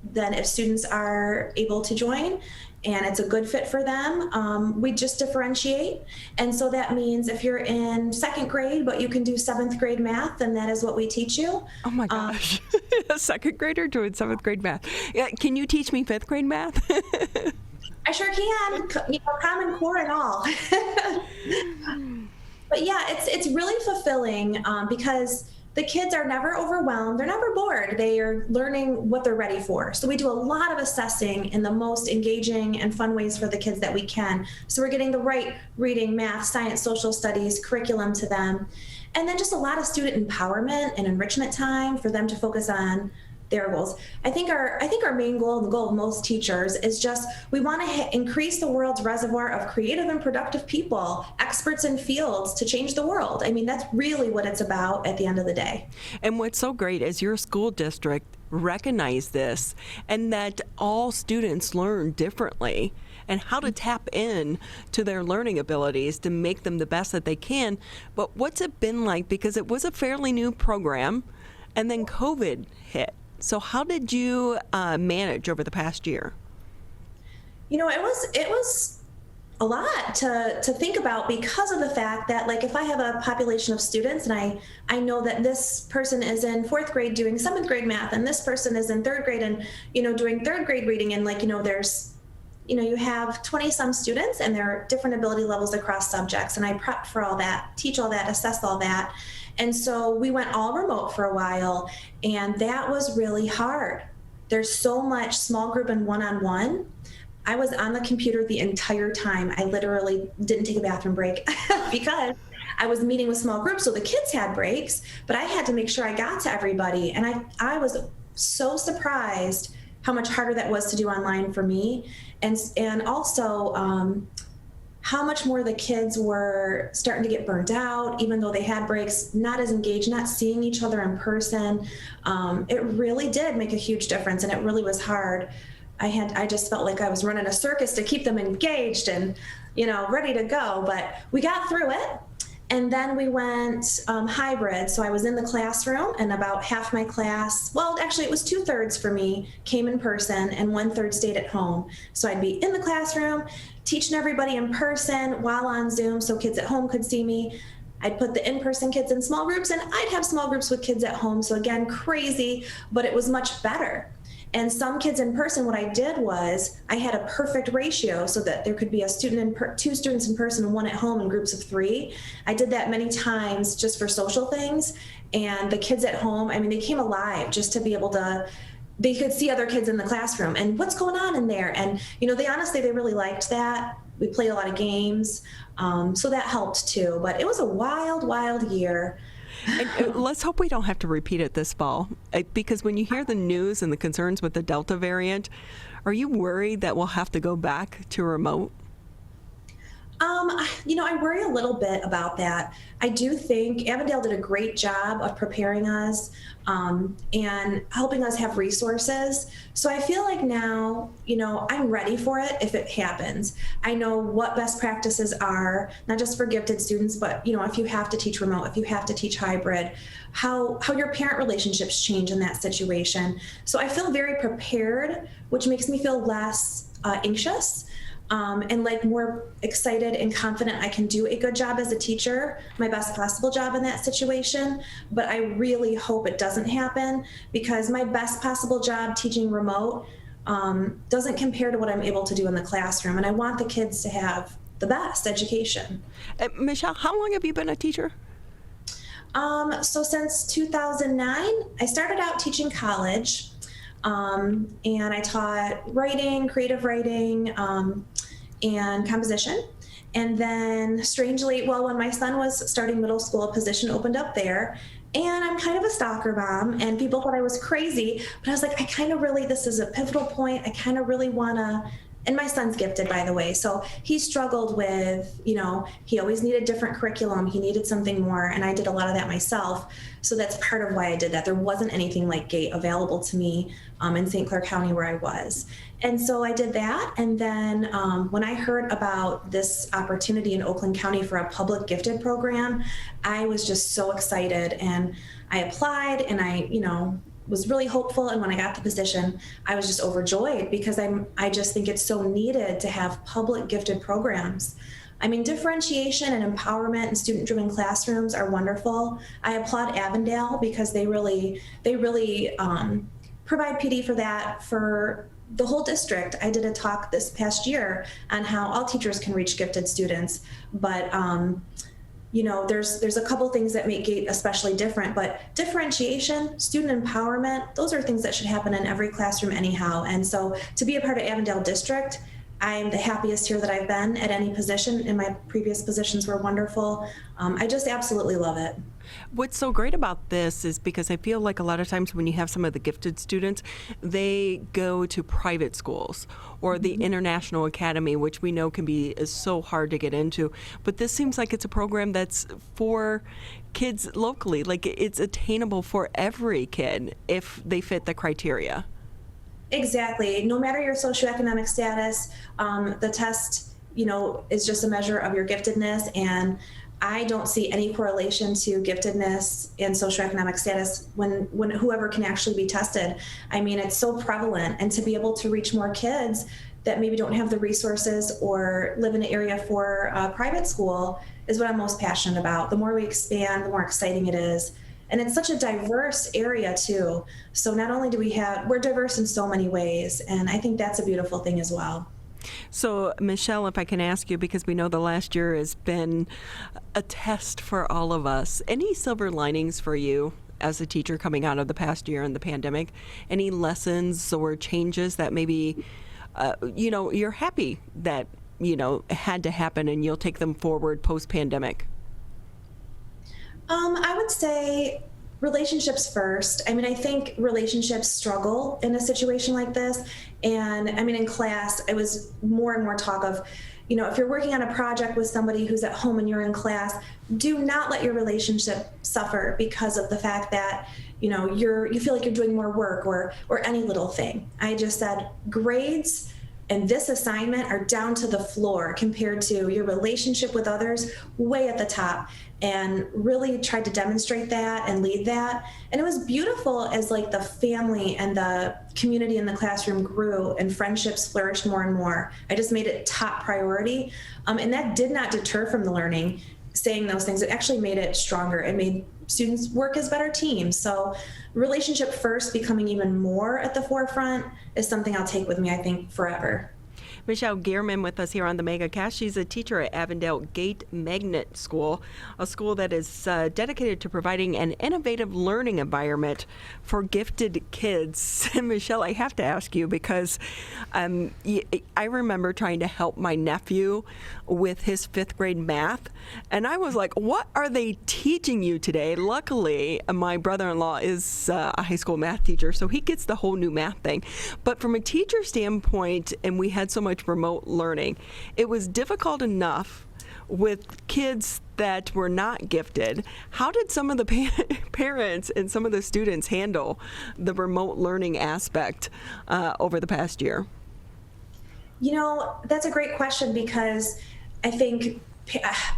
then if students are able to join and it's a good fit for them, we just differentiate. And so that means if you're in 2nd grade, but you can do 7th grade math, then that is what we teach you. Oh my gosh, a 2nd grader doing 7th grade math. Yeah, can you teach me 5th grade math? I sure can, Common Core and all. But yeah, it's really fulfilling because the kids are never overwhelmed. They're never bored. They are learning what they're ready for. So we do a lot of assessing in the most engaging and fun ways for the kids that we can. So we're getting the right reading, math, science, social studies curriculum to them. And then just a lot of student empowerment and enrichment time for them to focus on their goals. I think our main goal, and the goal of most teachers, is just we want to increase the world's reservoir of creative and productive people, experts in fields to change the world. I mean, that's really what it's about at the end of the day. And what's so great is your school district recognize this, and that all students learn differently, and how to tap in to their learning abilities to make them the best that they can. But what's it been like? Because it was a fairly new program, and then COVID hit. So how did you manage over the past year? You know, it was a lot to think about, because of the fact that, like, if I have a population of students and I know that this person is in 4th grade doing 7th grade math, and this person is in 3rd grade and, you know, doing 3rd grade reading, and, like, you know, there's, you know, you have 20 some students and there are different ability levels across subjects, and I prepped for all that, teach all that, assess all that. And so we went all remote for a while, and that was really hard. There's so much small group and one-on-one. I was on the computer the entire time. I literally didn't take a bathroom break because I was meeting with small groups. So the kids had breaks, but I had to make sure I got to everybody. And I was so surprised how much harder that was to do online for me. And also how much more the kids were starting to get burnt out, even though they had breaks, not as engaged, not seeing each other in person. It really did make a huge difference, and it really was hard. I just felt like I was running a circus to keep them engaged and, you know, ready to go, but we got through it. And then we went hybrid. So I was in the classroom, and about half my class, well, actually it was 2/3 for me, came in person, and 1/3 stayed at home. So I'd be in the classroom, teaching everybody in person while on Zoom so kids at home could see me. I'd put the in-person kids in small groups, and I'd have small groups with kids at home. So again, crazy, but it was much better. And some kids in person, what I did was I had a perfect ratio so that there could be a student two students in person and one at home in groups of 3. I did that many times just for social things. And the kids at home, I mean, they came alive just to be able to, they could see other kids in the classroom and what's going on in there. And, you know, they really liked that. We played a lot of games. So that helped too. But it was a wild, wild year. And let's hope we don't have to repeat it this fall, because when you hear the news and the concerns with the Delta variant, are you worried that we'll have to go back to remote? You know, I worry a little bit about that. I do think Avondale did a great job of preparing us and helping us have resources. So I feel like now, you know, I'm ready for it if it happens. I know what best practices are, not just for gifted students, but, you know, if you have to teach remote, if you have to teach hybrid, how your parent relationships change in that situation. So I feel very prepared, which makes me feel less anxious. And like more excited and confident I can do a good job as a teacher, my best possible job in that situation. But I really hope it doesn't happen, because my best possible job teaching remote doesn't compare to what I'm able to do in the classroom. And I want the kids to have the best education. Michelle, how long have you been a teacher? So since 2009, I started out teaching college. And I taught writing, creative writing, and composition. And then strangely, well, when my son was starting middle school, a position opened up there. And I'm kind of a stalker mom, and people thought I was crazy, but I was like, I kind of really, this is a pivotal point. I kind of really want to, and my son's gifted, by the way. So he struggled with, you know, he always needed different curriculum. He needed something more. And I did a lot of that myself. So that's part of why I did that. There wasn't anything like GATE available to me in St. Clair County where I was. And so I did that. And then when I heard about this opportunity in Oakland County for a public gifted program, I was just so excited. And I applied, and I, you know, was really hopeful. And when I got the position, I was just overjoyed, because I just think it's so needed to have public gifted programs. I mean, differentiation and empowerment and student-driven classrooms are wonderful. I applaud Avondale because they really provide PD for that for the whole district. I did a talk this past year on how all teachers can reach gifted students, but you know, there's a couple things that make GATE especially different, but differentiation, student empowerment, those are things that should happen in every classroom anyhow. And so to be a part of Avondale District, I'm the happiest here that I've been at any position, and my previous positions were wonderful. I just absolutely love it. What's so great about this is because I feel like a lot of times when you have some of the gifted students, they go to private schools or the International Academy, which we know can be is so hard to get into. But this seems like it's a program that's for kids locally, like it's attainable for every kid if they fit the criteria. Exactly. No matter your socioeconomic status, the test, is just a measure of your giftedness, and I don't see any correlation to giftedness and socioeconomic status when whoever can actually be tested. I mean, it's so prevalent, and to be able to reach more kids that maybe don't have the resources or live in an area for private school is what I'm most passionate about. The more we expand, the more exciting it is. And it's such a diverse area too. So not only we're diverse in so many ways, and I think that's a beautiful thing as well. So, Michelle, if I can ask you, because we know the last year has been a test for all of us, any silver linings for you as a teacher coming out of the past year and the pandemic? Any lessons or changes that maybe, you're happy that, had to happen and you'll take them forward post-pandemic? I would say relationships first. I mean, I think relationships struggle in a situation like this. And I mean, in class, it was more and more talk of, if you're working on a project with somebody who's at home and you're in class, do not let your relationship suffer because of the fact that, you feel like you're doing more work or any little thing. I just said grades and this assignment are down to the floor compared to your relationship with others way at the top, and really tried to demonstrate that and lead that. And it was beautiful as the family and the community in the classroom grew and friendships flourished more and more. I just made it top priority. And that did not deter from the learning, saying those things. It actually made it stronger. It made students work as better teams. So relationship first becoming even more at the forefront is something I'll take with me, I think, forever. Michelle Gierman with us here on the Megacast. She's a teacher at Avondale GATE Magnet School, a school that is dedicated to providing an innovative learning environment for gifted kids. And Michelle, I have to ask you because I remember trying to help my nephew with his 5th grade math, and I was like, what are they teaching you today? Luckily, my brother-in-law is a high school math teacher, so he gets the whole new math thing. But from a teacher standpoint, and we had so much remote learning, it was difficult enough with kids that were not gifted. How did some of the parents and some of the students handle the remote learning aspect over the past year? That's a great question, because I think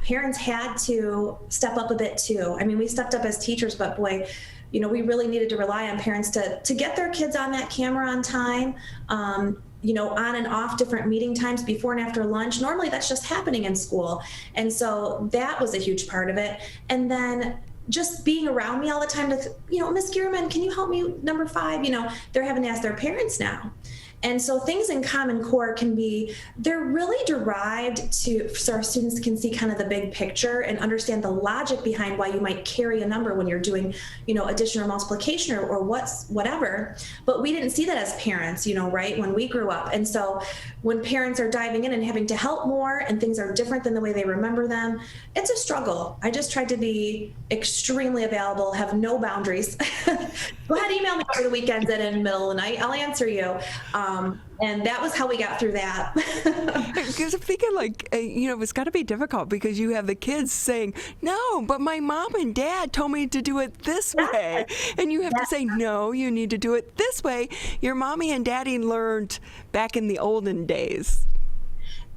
parents had to step up a bit too. I mean, we stepped up as teachers, but boy, we really needed to rely on parents to get their kids on that camera on time. On and off different meeting times before and after lunch. Normally that's just happening in school. And so that was a huge part of it. And then just being around me all the time to, Miss Gierman, can you help me number 5? They're having to ask their parents now. And so things in Common Core they're really derived so our students can see kind of the big picture and understand the logic behind why you might carry a number when you're doing, addition or multiplication or whatever. But we didn't see that as parents, right, when we grew up. And so when parents are diving in and having to help more and things are different than the way they remember them, it's a struggle. I just tried to be extremely available, have no boundaries. Go ahead, email me over the weekends and in the middle of the night. I'll answer you. And that was how we got through that. Because I'm thinking it's got to be difficult because you have the kids saying, no, but my mom and dad told me to do it this way. And you have to say, no, you need to do it this way. Your mommy and daddy learned back in the olden days.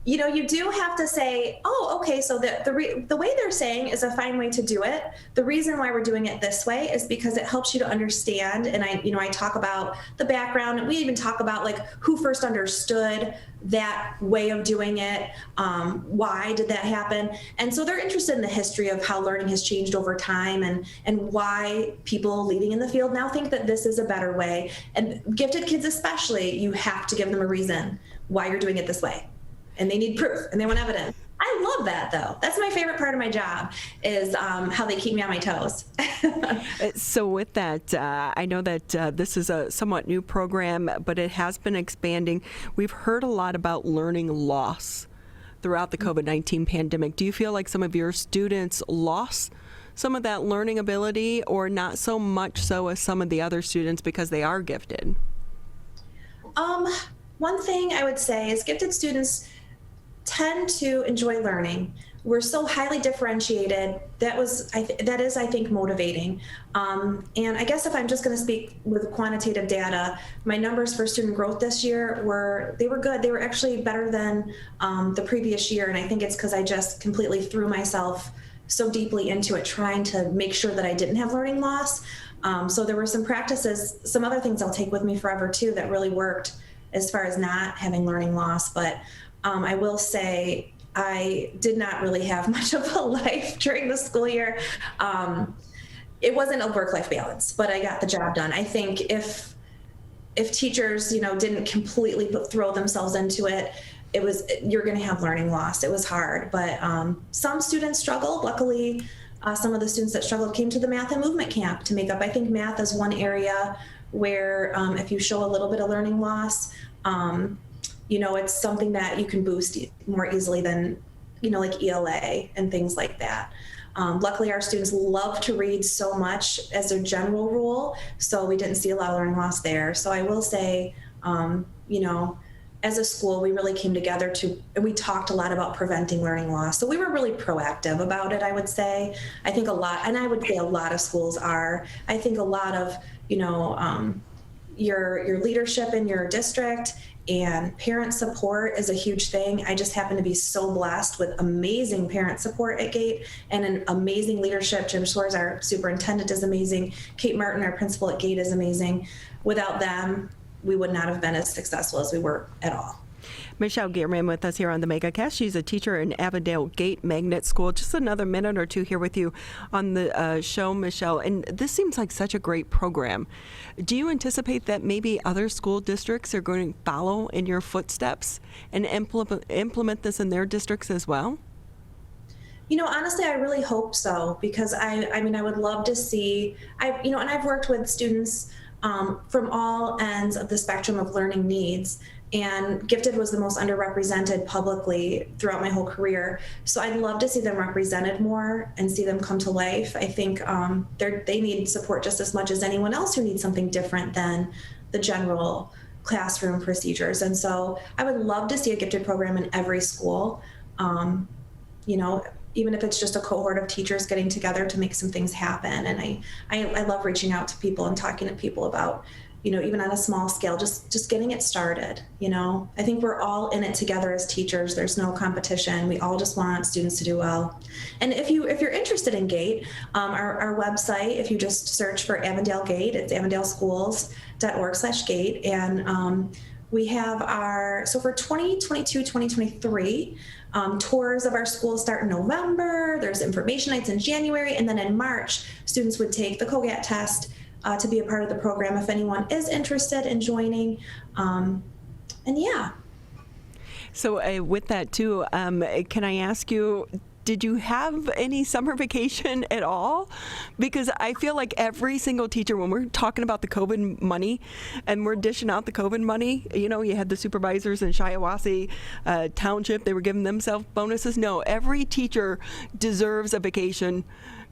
You do have to say, oh, okay, so the way they're saying is a fine way to do it. The reason why we're doing it this way is because it helps you to understand. And I talk about the background, and we even talk about who first understood that way of doing it, why did that happen? And so they're interested in the history of how learning has changed over time and why people leading in the field now think that this is a better way. And gifted kids especially, you have to give them a reason why you're doing it this way. And they need proof, and they want evidence. I love that, though. That's my favorite part of my job is how they keep me on my toes. So with that, I know that this is a somewhat new program, but it has been expanding. We've heard a lot about learning loss throughout the COVID-19 pandemic. Do you feel like some of your students lost some of that learning ability, or not so much so as some of the other students because they are gifted? One thing I would say is gifted students tend to enjoy learning. We're so highly differentiated. That is, I think, motivating. And I guess if I'm just going to speak with quantitative data, my numbers for student growth this year were good. They were actually better than the previous year. And I think it's because I just completely threw myself so deeply into it, trying to make sure that I didn't have learning loss. So there were some practices, some other things I'll take with me forever too, that really worked as far as not having learning loss. But I will say I did not really have much of a life during the school year. It wasn't a work-life balance, but I got the job done. I think if teachers, didn't completely throw themselves into it, you're going to have learning loss. It was hard, but some students struggled. Luckily, some of the students that struggled came to the math and movement camp to make up. I think math is one area where if you show a little bit of learning loss, it's something that you can boost more easily than, like ELA and things like that. Luckily, our students love to read so much as a general rule, so we didn't see a lot of learning loss there. So I will say, as a school, we really came together and we talked a lot about preventing learning loss. So we were really proactive about it, I would say. I think a lot, and I would say a lot of schools are. I think a lot of, your leadership in your district and parent support is a huge thing. I just happen to be so blessed with amazing parent support at GATE and an amazing leadership. Jim Schwartz, our superintendent, is amazing. Kate Martin, our principal at GATE, is amazing. Without them, we would not have been as successful as we were at all. Michelle Gierman with us here on the Megacast. She's a teacher in Avondale GATE Magnet School. Just another minute or two here with you on the show, Michelle. And this seems like such a great program. Do you anticipate that maybe other school districts are going to follow in your footsteps and implement this in their districts as well? Honestly, I really hope so, because I would love to see, and I've worked with students from all ends of the spectrum of learning needs. And gifted was the most underrepresented publicly throughout my whole career. So I'd love to see them represented more and see them come to life. I think they need support just as much as anyone else who needs something different than the general classroom procedures. And so I would love to see a gifted program in every school, even if it's just a cohort of teachers getting together to make some things happen. And I love reaching out to people and talking to people about, even on a small scale, just getting it started. I think we're all in it together as teachers. There's no competition. We all just want students to do well. And if you're interested in GATE, our website, if you just search for Avondale GATE, it's avondaleschools.org/GATE. And we have so for 2022-2023, tours of our schools start in November. There's information nights in January. And then in March, students would take the COGAT test to be a part of the program if anyone is interested in joining. And yeah. So with that too, can I ask you, did you have any summer vacation at all? Because I feel like every single teacher, when we're talking about the COVID money and we're dishing out the COVID money, you had the supervisors in Shiawassee Township, they were giving themselves bonuses. No, every teacher deserves a vacation.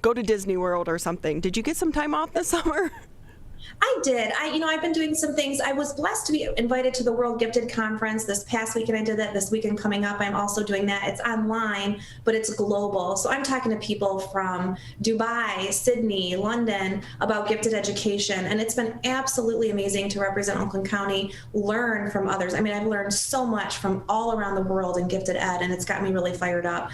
Go to Disney World or something. Did you get some time off this summer? I did. I've been doing some things. I was blessed to be invited to the World Gifted Conference this past weekend. I did that. This weekend coming up, I'm also doing that. It's online, but it's global. So I'm talking to people from Dubai, Sydney, London about gifted education. And it's been absolutely amazing to represent Oakland County, learn from others. I've learned so much from all around the world in gifted ed, and it's got me really fired up.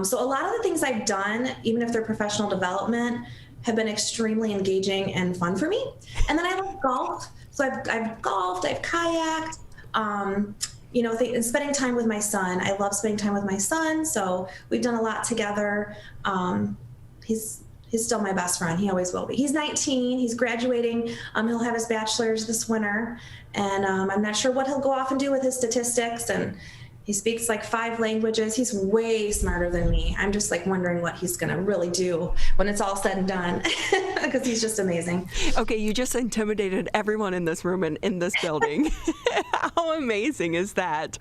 So a lot of the things I've done, even if they're professional development, have been extremely engaging and fun for me. And then I love golf. So I've golfed, I've kayaked, and spending time with my son. I love spending time with my son. So we've done a lot together. He's still my best friend. He always will be. He's 19, he's graduating. He'll have his bachelor's this winter. And I'm not sure what he'll go off and do with his statistics. And He speaks like 5 languages. He's way smarter than me. I'm just like wondering what he's going to really do when it's all said and done, because he's just amazing. Okay, you just intimidated everyone in this room and in this building. How amazing is that?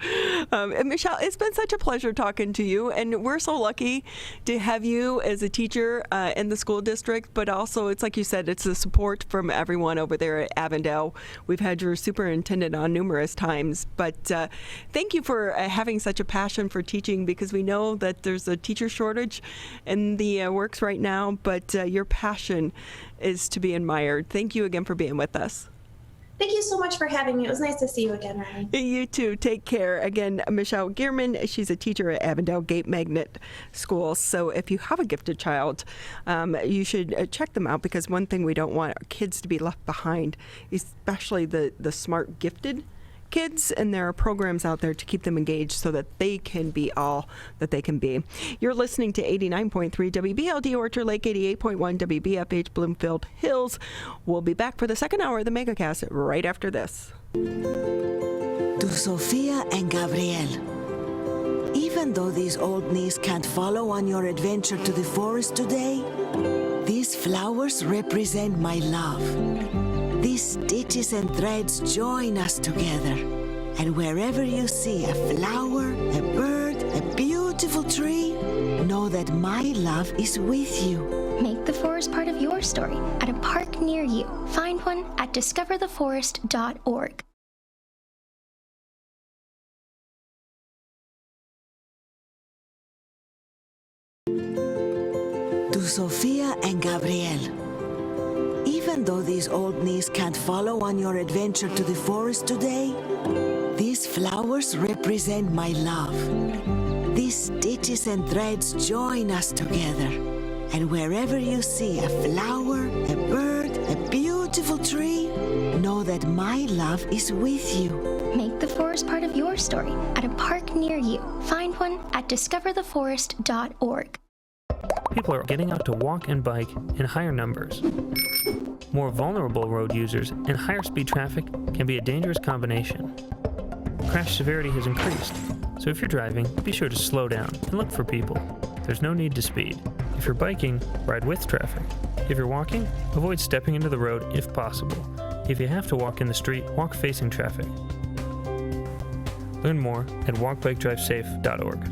And Michelle, it's been such a pleasure talking to you, and we're so lucky to have you as a teacher in the school district, but also it's like you said, it's the support from everyone over there at Avondale. We've had your superintendent on numerous times, but thank you for having such a passion for teaching, because we know that there's a teacher shortage in the works right now, but your passion is to be admired. Thank you again for being with us. Thank you so much for having me. It was nice to see you again, Ryan. You too. Take care. Again, Michelle Gierman, she's a teacher at Avondale GATE Magnet School. So if you have a gifted child, you should check them out, because one thing we don't want our kids to be left behind, especially the smart, gifted kids, and there are programs out there to keep them engaged so that they can be all that they can be. You're listening to 89.3 WBLD Orchard Lake, 88.1 WBFH Bloomfield Hills. We'll be back for the second hour of the Megacast right after this. To Sophia and Gabriel, even though these old knees can't follow on your adventure to the forest today, these flowers represent my love. These stitches and threads join us together. And wherever you see a flower, a bird, a beautiful tree, know that my love is with you. Make the forest part of your story at a park near you. Find one at discovertheforest.org. To Sophia and Gabriel, even though these old knees can't follow on your adventure to the forest today, these flowers represent my love. These stitches and threads join us together. And wherever you see a flower, a bird, a beautiful tree, know that my love is with you. Make the forest part of your story at a park near you. Find one at discovertheforest.org. People are getting out to walk and bike in higher numbers. More vulnerable road users and higher speed traffic can be a dangerous combination. Crash severity has increased, so if you're driving, be sure to slow down and look for people. There's no need to speed. If you're biking, ride with traffic. If you're walking, avoid stepping into the road if possible. If you have to walk in the street, walk facing traffic. Learn more at walkbikedrivesafe.org.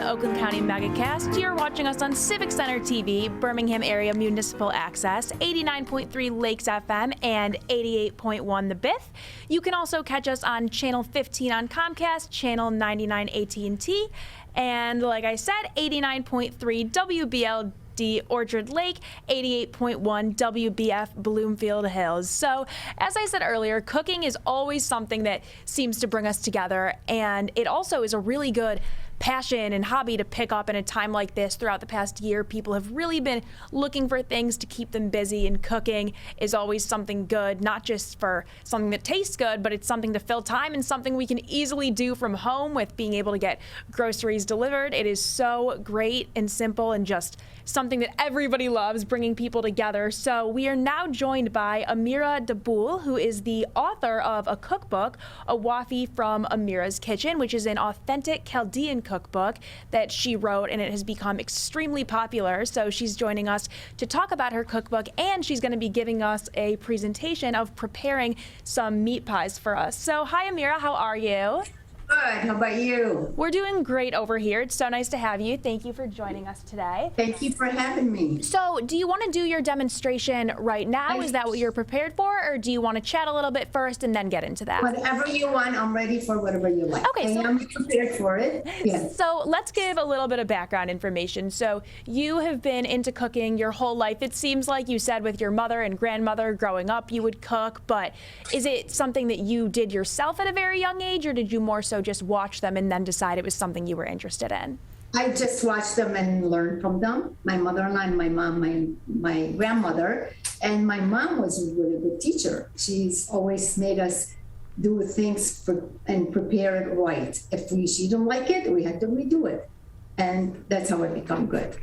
Oakland County Megacast. You're watching us on Civic Center TV, Birmingham Area Municipal Access, 89.3 Lakes FM, and 88.1 The Biff. You can also catch us on Channel 15 on Comcast, Channel 99 AT&T, and like I said, 89.3 WBLD Orchard Lake, 88.1 WBF Bloomfield Hills. So, as I said earlier, cooking is always something that seems to bring us together, and it also is a really good passion and hobby to pick up in a time like this. Throughout the past year, people have really been looking for things to keep them busy, and cooking is always something good, not just for something that tastes good, but it's something to fill time and something we can easily do from home with being able to get groceries delivered. It is so great and simple and just something that everybody loves, bringing people together. So we are now joined by Amira Daboul, who is the author of a cookbook, Awafi from Amira's Kitchen, which is an authentic Chaldean cookbook that she wrote, and it has become extremely popular. So she's joining us to talk about her cookbook, and she's going to be giving us a presentation of preparing some meat pies for us. So hi, Amira, how are you? Good. How about you? We're doing great over here. It's so nice to have you. Thank you for joining us today. Thank you for having me. So do you want to do your demonstration right now? Is that what you're prepared for? Or do you want to chat a little bit first and then get into that? Whatever you want. I'm ready for whatever you like. Okay. So I'm prepared for it. Yes. So let's give a little bit of background information. So you have been into cooking your whole life. It seems like you said with your mother and grandmother growing up you would cook, but is it something that you did yourself at a very young age, or did you more so just watch them and then decide it was something you were interested in? I just watched them and learned from them. My mother-in-law, my mom, my grandmother, and my mom was a really good teacher. She's always made us do things and prepare it right. If she don't like it, we had to redo it. And that's how it become good.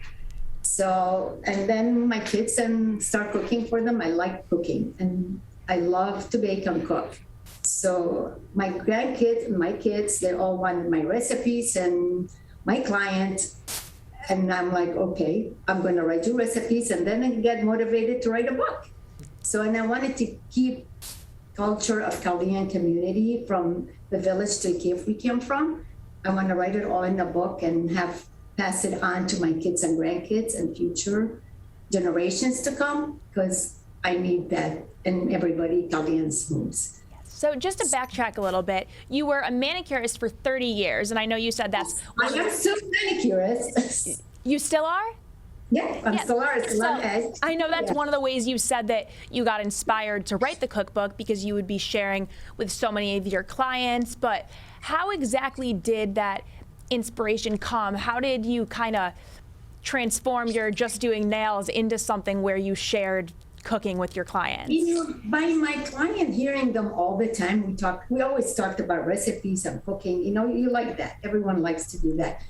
So, and then my kids and start cooking for them. I like cooking and I love to bake and cook. So my grandkids and my kids, they all wanted my recipes and my client. And I'm like, okay, I'm going to write you recipes and then I get motivated to write a book. So, and I wanted to keep culture of Chaldean community from the village to Kiev we came from. I want to write it all in a book and pass it on to my kids and grandkids and future generations to come, because I need that in everybody Chaldean's homes. So just to backtrack a little bit, you were a manicurist for 30 years, and I know you said that's... I am still a manicurist. You still are? Yeah, I'm still are. I know that's one of the ways you said that you got inspired to write the cookbook, because you would be sharing with so many of your clients, but how exactly did that inspiration come? How did you kind of transform your just doing nails into something where you shared cooking with your clients? You know, by my client hearing them all the time, we always talked about recipes and cooking. You know, you like that. Everyone likes to do that.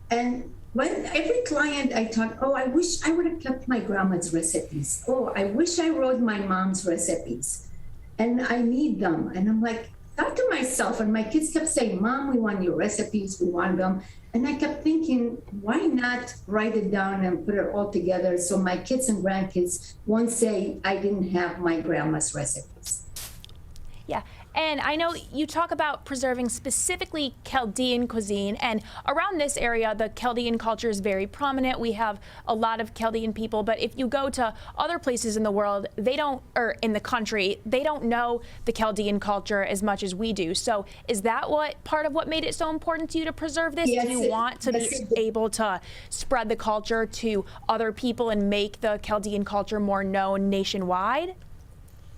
And when every client I talk, oh, I wish I would have kept my grandma's recipes. Oh, I wish I wrote my mom's recipes. And I need them. And I'm like, thought to myself, and my kids kept saying, Mom, we want your recipes, we want them. And I kept thinking, why not write it down and put it all together so my kids and grandkids won't say I didn't have my grandma's recipes. Yeah, and I know you talk about preserving specifically Chaldean cuisine, and around this area, the Chaldean culture is very prominent. We have a lot of Chaldean people, but if you go to other places in the world, or in the country, they don't know the Chaldean culture as much as we do. So is that part of what made it so important to you to preserve this? Yes, do you want to be able to spread the culture to other people and make the Chaldean culture more known nationwide?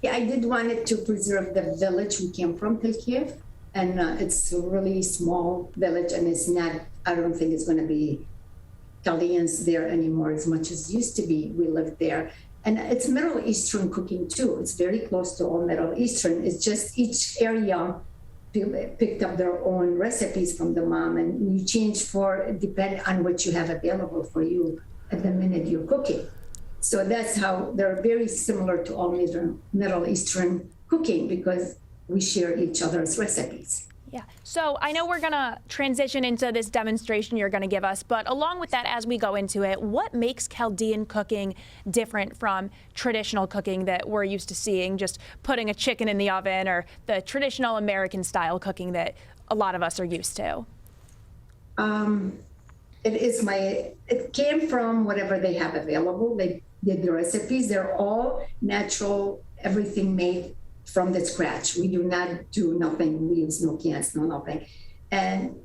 Yeah, I did want it to preserve the village we came from, Tel Keppe, and it's a really small village, and it's not, I don't think it's going to be Chaldeans there anymore as much as used to be. We lived there. And it's Middle Eastern cooking too. It's very close to all Middle Eastern. It's just each area picked up their own recipes from the mom, and you change depend on what you have available for you at the minute you're cooking. So that's how they're very similar to all Middle Eastern cooking, because we share each other's recipes. Yeah, so I know we're gonna transition into this demonstration you're gonna give us, but along with that, as we go into it, what makes Chaldean cooking different from traditional cooking that we're used to seeing, just putting a chicken in the oven, or the traditional American style cooking that a lot of us are used to? It came from whatever they have available. They did the recipes. They're all natural, everything made from the scratch. We do not do nothing. We use no cans, no nothing. And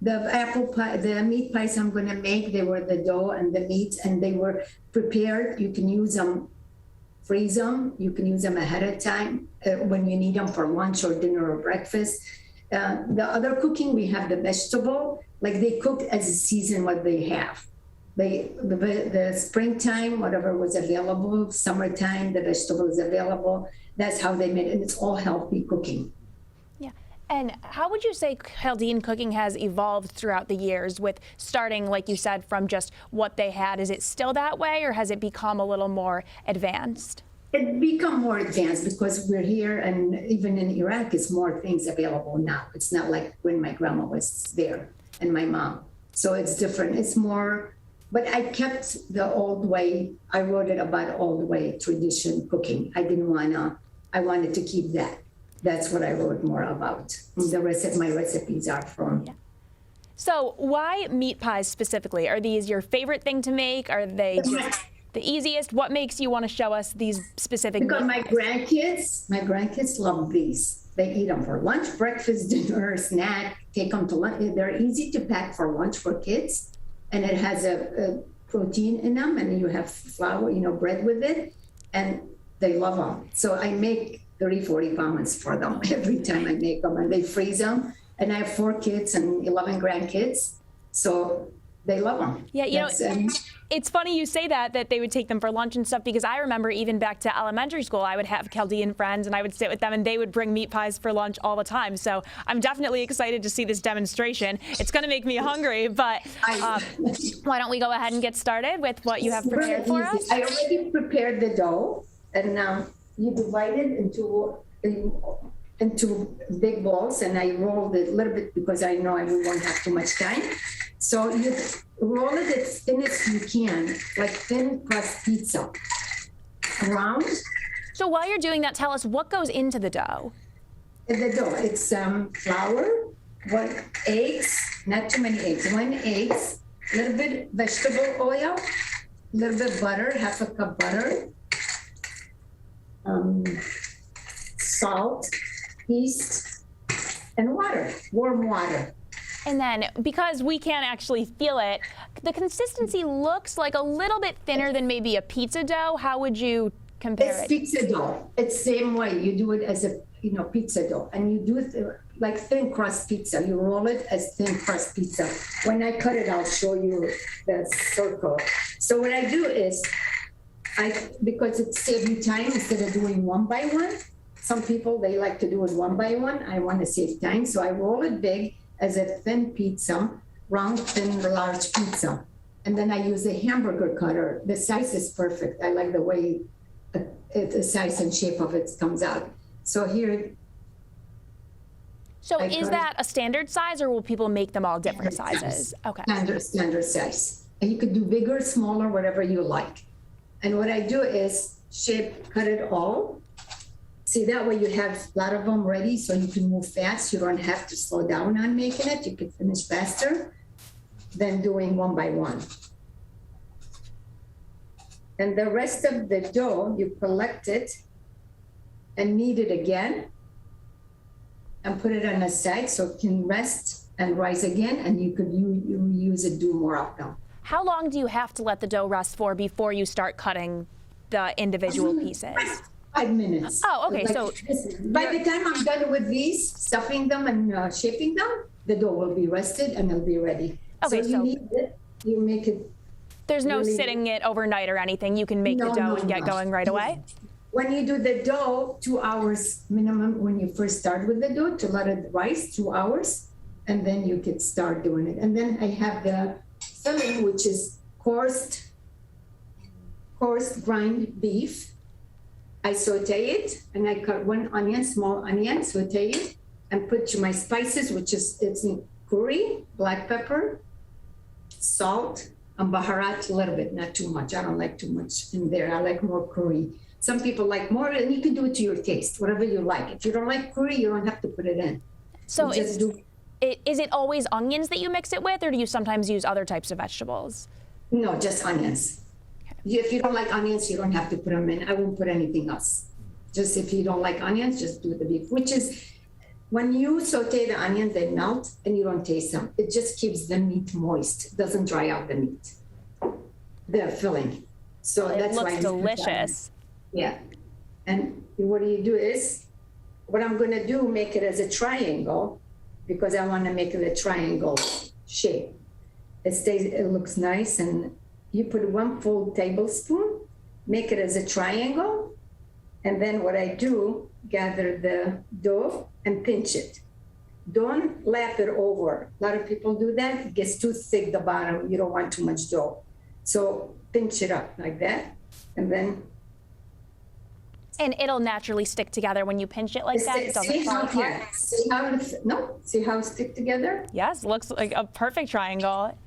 the apple pie, the meat pies I'm going to make, they were the dough and the meat, and they were prepared. You can use them, freeze them. You can use them ahead of time when you need them for lunch or dinner or breakfast. The other cooking, we have the vegetable, like they cook as a season what they have. The springtime, whatever was available, summertime, the vegetable is available. That's how they made it. And it's all healthy cooking. Yeah. And how would you say Chaldean cooking has evolved throughout the years, with starting, like you said, from just what they had? Is it still that way, or has it become a little more advanced? It become more advanced because we're here, and even in Iraq, it's more things available now. It's not like when my grandma was there and my mom. So it's different. It's more, but I kept the old way. I wrote it about old way tradition cooking. I wanted to keep that. That's what I wrote more about. The rest my recipes are from. Yeah. So why meat pies specifically? Are these your favorite thing to make? Are they just the easiest? What makes you want to show us these specific Because meat my grandkids love these. They eat them for lunch, breakfast, dinner, snack, take them to lunch. They're easy to pack for lunch for kids. And it has a protein in them, and you have flour, bread with it, and they love them. So I make 30, 40 pounds for them every time I make them, and they freeze them. And I have 4 kids and 11 grandkids. So they love them. Yeah, you know, it's funny you say that they would take them for lunch and stuff, because I remember even back to elementary school, I would have Chaldean friends and I would sit with them and they would bring meat pies for lunch all the time. So I'm definitely excited to see this demonstration. It's going to make me hungry, but why don't we go ahead and get started with what you have prepared for us? I already prepared the dough, and now you divide it into big balls, and I rolled it a little bit because I know I won't have too much time. So you roll it as thin as you can, like thin crust pizza. Round. So while you're doing that, tell us what goes into the dough. The dough, it's flour, 1 eggs, not too many eggs, 1 egg, a little bit vegetable oil, a little bit butter, half a cup butter, salt, yeast, and water, warm water. And then, because we can't actually feel it, the consistency looks like a little bit thinner than maybe a pizza dough. How would you compare it? It's pizza dough. It's same way. You do it as a pizza dough, and you do it like thin crust pizza. You roll it as thin crust pizza. When I cut it, I'll show you the circle. So what I do is, because it saves you time instead of doing one by one. Some people, they like to do it one by one. I want to save time, so I roll it big as a thin pizza, round, thin, large pizza. And then I use a hamburger cutter. The size is perfect. I like the way the size and shape of it comes out. So here. So is that a standard size, or will people make them all different sizes? Okay. Standard size. And you could do bigger, smaller, whatever you like. And what I do is cut it all. See, that way you have a lot of them ready, so you can move fast. You don't have to slow down on making it. You can finish faster than doing one by one. And the rest of the dough, you collect it and knead it again and put it on the side so it can rest and rise again, and you could use it, do more of them. How long do you have to let the dough rest for before you start cutting the individual pieces? 5 minutes. Oh, okay. So by the time I'm done with these, stuffing them and shaping them, the dough will be rested and it'll be ready. Okay, so you need it, you make it. There's no sitting it overnight or anything. You can make the dough and get going right away. When you do the dough, 2 hours minimum when you first start with the dough to let it rise, 2 hours, and then you can start doing it. And then I have the filling, which is coarse grind beef. I saute it, and I cut 1 onion, small onion, saute it, and put my spices, which is curry, black pepper, salt, and baharat a little bit, not too much. I don't like too much in there. I like more curry. Some people like more, and you can do it to your taste, whatever you like. If you don't like curry, you don't have to put it in. So is it always onions that you mix it with, or do you sometimes use other types of vegetables? No, just onions. If you don't like onions, you don't have to put them in. I won't put anything else. Just if you don't like onions, just do the beef, which is when you saute the onions, they melt and you don't taste them. It just keeps the meat moist. It doesn't dry out the meat, the filling. So that's why it looks delicious. Yeah. And what you do is, what I'm going to do, make it as a triangle, because I want to make it a triangle shape. It looks nice, and you put 1 full tablespoon, make it as a triangle, and then what I do, gather the dough and pinch it. Don't lap it over. A lot of people do that. It gets too thick, the bottom. You don't want too much dough. So pinch it up like that, and then. And it'll naturally stick together when you pinch it like that? It doesn't fall apart? See how it stick together? Yes, looks like a perfect triangle.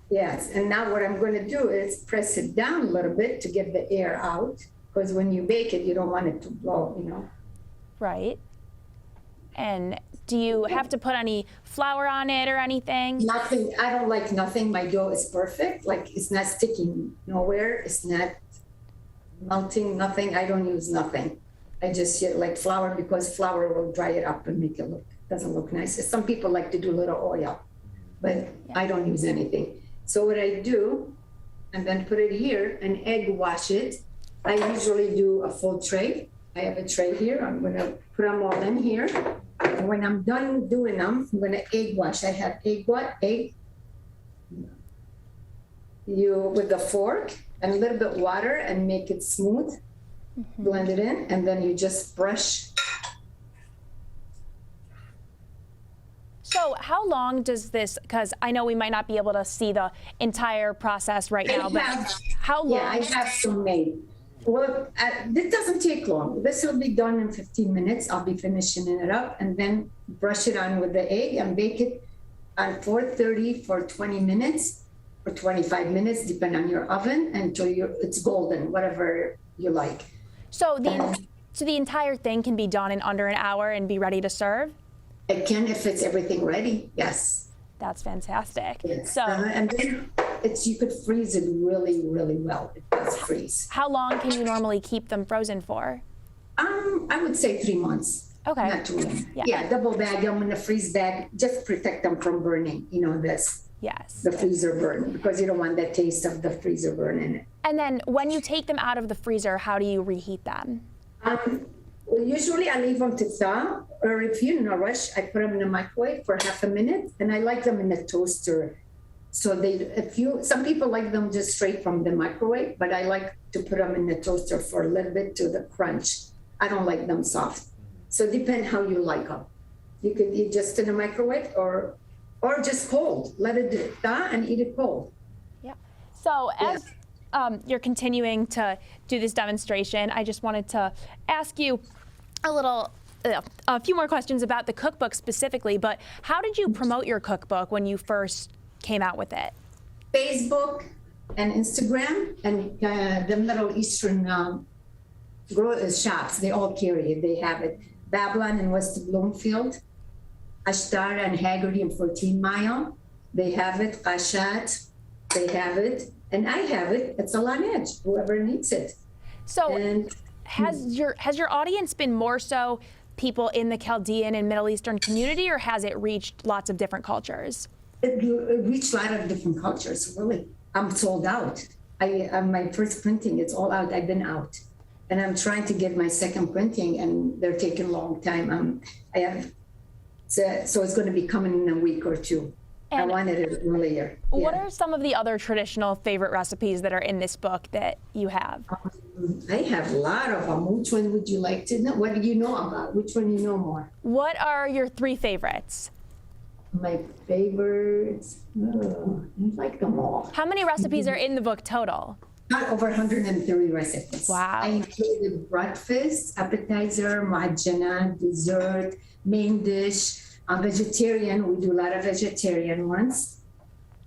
Yes, and now what I'm going to do is press it down a little bit to get the air out, because when you bake it, you don't want it to blow, Right. And do you have to put any flour on it or anything? Nothing. I don't like nothing. My dough is perfect. Like, it's not sticking nowhere. It's not melting, nothing. I don't use nothing. I just like flour, because flour will dry it up and make it doesn't look nice. Some people like to do a little oil, but I don't use anything. So what I do, and then put it here and egg wash it. I usually do a full tray. I have a tray here. I'm going to put them all in here. And when I'm done doing them, I'm going to egg wash. I have egg you with the fork and a little bit water and make it smooth. Blend it in, and then you just brush. So how long does this, because I know we might not be able to see the entire process right now, but how long? Yeah, I have some made. Well, this doesn't take long. This will be done in 15 minutes. I'll be finishing it up and then brush it on with the egg and bake it on 430 for 20 minutes or 25 minutes, depending on your oven, until it's golden, whatever you like. So the entire thing can be done in under an hour and be ready to serve? It can if it's everything ready, yes. That's fantastic. Yes. So, and then you could freeze it really, really well. It does freeze. How long can you normally keep them frozen for? I would say 3 months. Okay. Not too long. Yeah. Yeah, double bag them in a freeze bag. Just protect them from burning. You know this. Yes. The freezer burn, because you don't want that taste of the freezer burn in it. And then when you take them out of the freezer, how do you reheat them? Well, usually I leave them to thaw, or if you're in a rush, I put them in the microwave for half a minute, and I like them in the toaster. So some people like them just straight from the microwave, but I like to put them in the toaster for a little bit to the crunch. I don't like them soft. So it depends how you like them. You could eat just in the microwave or just cold. Let it thaw and eat it cold. Yeah. So as you're continuing to do this demonstration, I just wanted to ask you a few more questions about the cookbook specifically, but how did you promote your cookbook when you first came out with it? Facebook and Instagram and the Middle Eastern shops, they all carry it. They have it. Babylon in West Bloomfield, Ashtar and Haggerty in 14 Mile, they have it. Ratchet, they have it. And I have it. It's a Edge, whoever needs it. So has your audience been more so people in the Chaldean and Middle Eastern community, or has it reached lots of different cultures? It reached a lot of different cultures, really. I'm sold out. My first printing, it's all out. I've been out. And I'm trying to get my second printing, and they're taking a long time. So it's going to be coming in a week or two. And I wanted it earlier. What are some of the other traditional favorite recipes that are in this book that you have? I have a lot of them. Which one would you like to know? What do you know about? Which one you know more? What are your 3 favorites? My favorites? Oh, I like them all. How many recipes are in the book total? Not over 130 recipes. Wow. I included breakfast, appetizer, mahjana, dessert, main dish. Vegetarian, we do a lot of vegetarian ones.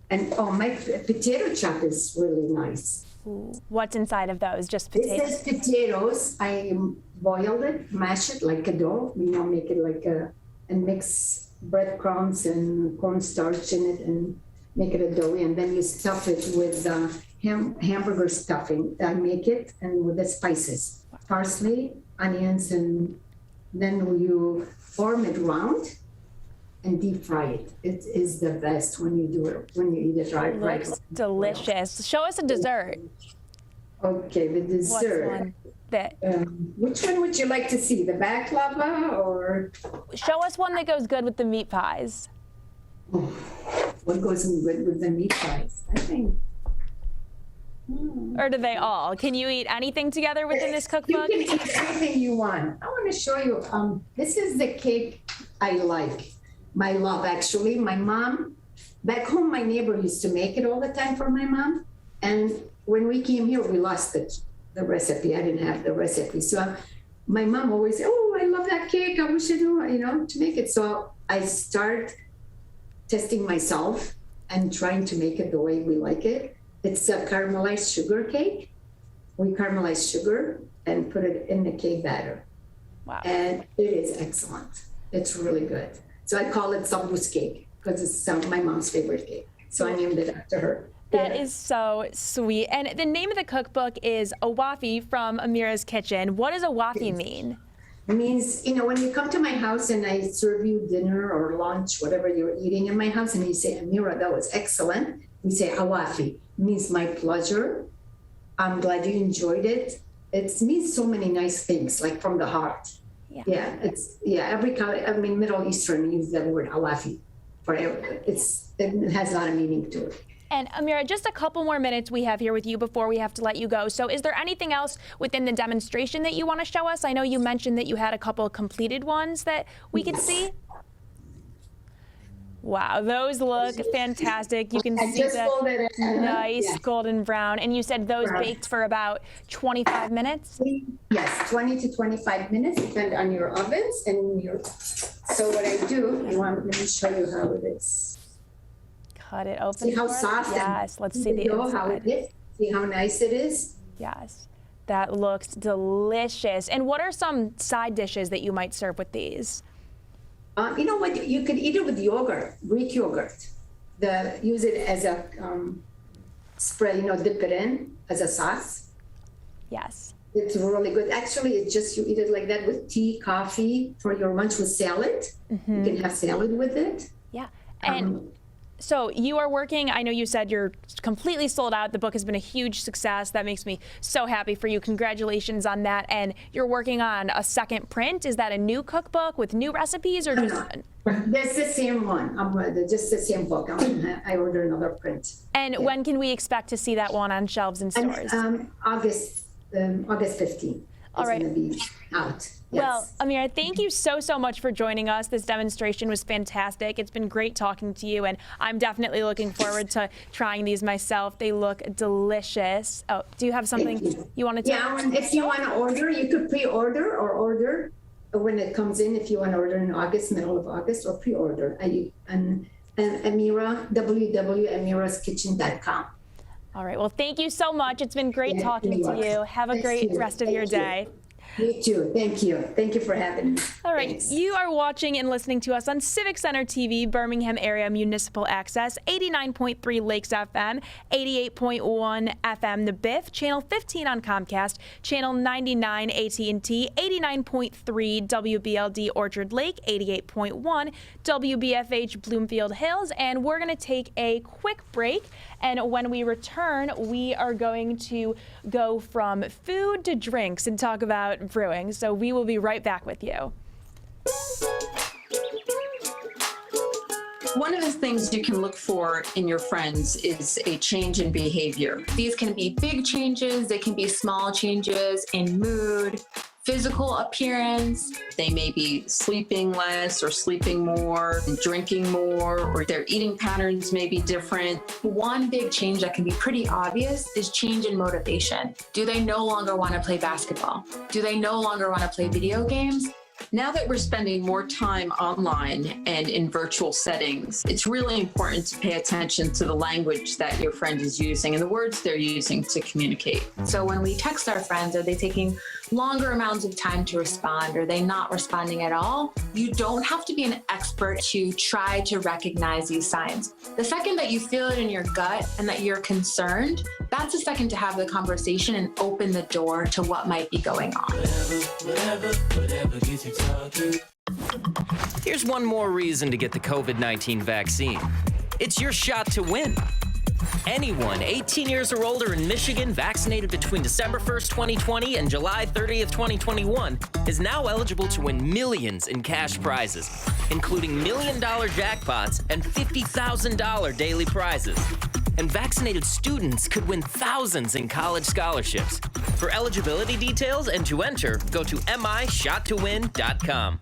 And my potato chop is really nice. Ooh. What's inside of those? Just potatoes? This is potatoes. I boiled it, mash it like a dough, make it like and mix breadcrumbs and cornstarch in it and make it a dough. And then you stuff it with hamburger stuffing. I make it and with the spices, parsley, onions, and then you form it round and deep fry it. It is the best when you do it, when you eat it right. Looks delicious. Show us a dessert. Okay, the dessert. Which one would you like to see? The baklava or? Show us one that goes good with the meat pies. Oh, what goes good with the meat pies? I think. Or do they all? Can you eat anything together within this cookbook? You can eat anything you want. I want to show you. This is the cake I like. My love, actually. My mom, back home, my neighbor used to make it all the time for my mom. And when we came here, we lost the recipe. I didn't have the recipe. So my mom always said, oh, I love that cake. I wish I knew, to make it. So I start testing myself and trying to make it the way we like it. It's a caramelized sugar cake. We caramelize sugar and put it in the cake batter. Wow. And it is excellent. It's really good. So I call it Sabus cake because it's my mom's favorite cake. So I named it after her. That is so sweet. And the name of the cookbook is Awafi from Amira's Kitchen. What does Awafi mean? It means, when you come to my house and I serve you dinner or lunch, whatever you're eating in my house, and you say, Amira, that was excellent. We say Awafi. It means my pleasure. I'm glad you enjoyed it. It means so many nice things, like from the heart. Yeah. Middle Eastern use that word Awafi for it. It has a lot of meaning to it. And Amira, just a couple more minutes we have here with you before we have to let you go. So is there anything else within the demonstration that you want to show us? I know you mentioned that you had a couple of completed ones that we could see. Wow, those look fantastic. You can see the nice golden brown. And you said those baked for about 25 minutes? Yes, 20 to 25 minutes, depend on your ovens and your. So what I do, let me show you how it is. Cut it open. See how soft? Yes, let's see the inside. How it is. See how nice it is? Yes, that looks delicious. And what are some side dishes that you might serve with these? You know what? You could eat it with yogurt, Greek yogurt. Use it as a spread. Dip it in as a sauce. Yes. It's really good. Actually, it's just you eat it like that with tea, coffee for your lunch with salad. Mm-hmm. You can have salad with it. Yeah. And so you are working, I know you said you're completely sold out. The book has been a huge success. That makes me so happy for you. Congratulations on that. And you're working on a second print. Is that a new cookbook with new recipes or just? That's the same one. Just the same book. I ordered another print. And when can we expect to see that one on shelves in stores? August 15th. All right. It's going to be out. Well, Yes. Amira, thank you so much for joining us. This demonstration was fantastic. It's been great talking to you, and I'm definitely looking forward to trying these myself. They look delicious. Oh, do you have something you want to tell? Yeah, if you want to order, you could pre-order or order when it comes in. If you want to order in August, middle of August, or pre-order. And Amira, www.amiraskitchen.com. All right. Well, thank you so much. It's been great talking to you. Have a great rest of your day. You too. Thank you. Thank you for having me. All right. Thanks. You are watching and listening to us on Civic Center TV, Birmingham Area Municipal Access, 89.3 Lakes FM, 88.1 FM The Biff, Channel 15 on Comcast, Channel 99 AT&T, 89.3 WBLD Orchard Lake, 88.1 WBFH Bloomfield Hills, and we're going to take a quick break. And when we return, we are going to go from food to drinks and talk about brewing. So we will be right back with you. One of the things you can look for in your friends is a change in behavior. These can be big changes, they can be small changes in mood, physical appearance. They may be sleeping less or sleeping more, drinking more, or their eating patterns may be different. One big change that can be pretty obvious is change in motivation. Do they no longer want to play basketball? Do they no longer want to play video games? Now that we're spending more time online and in virtual settings, it's really important to pay attention to the language that your friend is using and the words they're using to communicate. So when we text our friends, are they taking longer amounts of time to respond? Are they not responding at all? You don't have to be an expert to try to recognize these signs. The second that you feel it in your gut and that you're concerned, that's the second to have the conversation and open the door to what might be going on. Whatever gets you talking. Here's one more reason to get the COVID-19 vaccine. It's your shot to win. Anyone 18 years or older in Michigan vaccinated between December 1st, 2020 and July 30th, 2021 is now eligible to win millions in cash prizes, including $1 million jackpots and $50,000 daily prizes. And vaccinated students could win thousands in college scholarships. For eligibility details and to enter, go to mishottowin.com.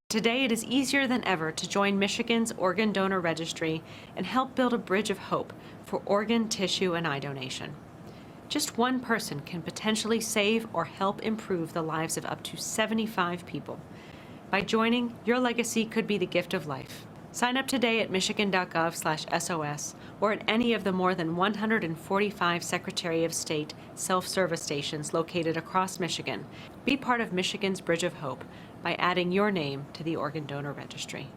Today, it is easier than ever to join Michigan's Organ Donor Registry and help build a bridge of hope for organ, tissue, and eye donation. Just one person can potentially save or help improve the lives of up to 75 people. By joining, your legacy could be the gift of life. Sign up today at michigan.gov/SOS or at any of the more than 145 Secretary of State self-service stations located across Michigan. Be part of Michigan's Bridge of Hope by adding your name to the Organ Donor Registry.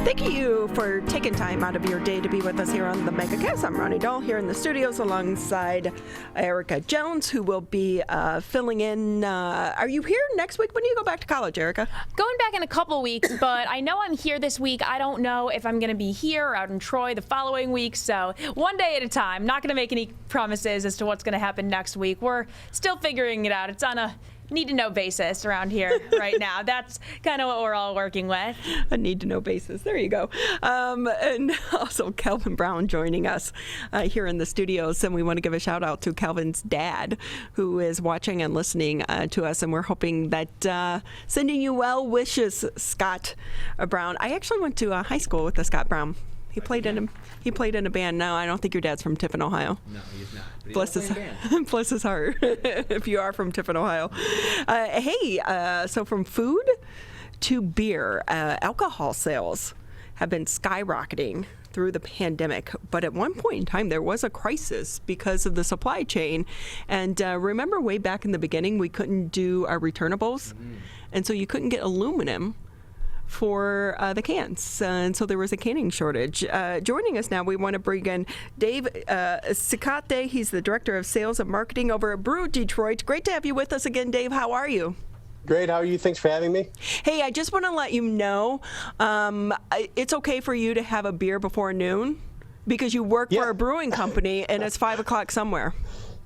Thank you for taking time out of your day to be with us here on the Megacast. I'm Ronnie Dahl here in the studios alongside Erica Jones, who will be filling in. Are you here next week? When do you go back to college, Erica? Going back in a couple weeks, but I know I'm here this week. I don't know if I'm going to be here or out in Troy the following week, so one day at a time. Not going to make any promises as to what's going to happen next week. We're still figuring it out. It's on a need-to-know basis around here right now. That's kind of what we're all working with. A need-to-know basis. There you go. And also Calvin Brown joining us here in the studios. And we want to give a shout out to Calvin's dad, who is watching and listening to us. And we're hoping that sending you well wishes, Scott Brown. I actually went to high school with Scott Brown. He played in a band. No, I don't think your dad's from Tiffin, Ohio. No, he's not. But he Bless his heart. If you are from Tiffin, Ohio. So from food to beer, alcohol sales have been skyrocketing through the pandemic. But at one point in time, there was a crisis because of the supply chain. And remember way back in the beginning, we couldn't do our returnables. Mm-hmm. And so you couldn't get aluminum for the cans, and so there was a canning shortage. Joining us now, we want to bring in Dave Cicotte. He's the Director of Sales and Marketing over at Brew Detroit. Great to have you with us again, Dave. How are you? Great. How are you? Thanks for having me. Hey, I just want to let you know it's okay for you to have a beer before noon because you work for a brewing company and it's 5 o'clock somewhere.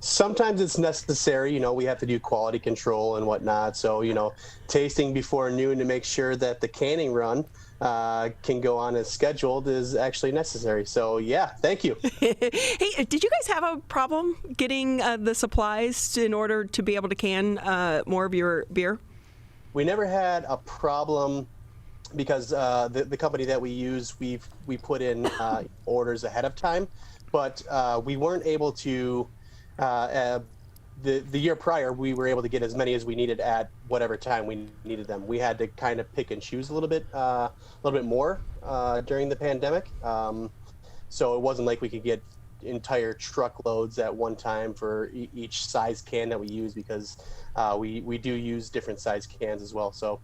Sometimes it's necessary, we have to do quality control and whatnot. So, tasting before noon to make sure that the canning run can go on as scheduled is actually necessary. So, yeah, thank you. Hey, did you guys have a problem getting the supplies in order to be able to can more of your beer? We never had a problem because the company that we use, we put in orders ahead of time, but we weren't able to. The year prior, we were able to get as many as we needed at whatever time we needed them. We had to kind of pick and choose a little bit more during the pandemic. So it wasn't like we could get entire truckloads at one time for each size can that we use because we do use different size cans as well. So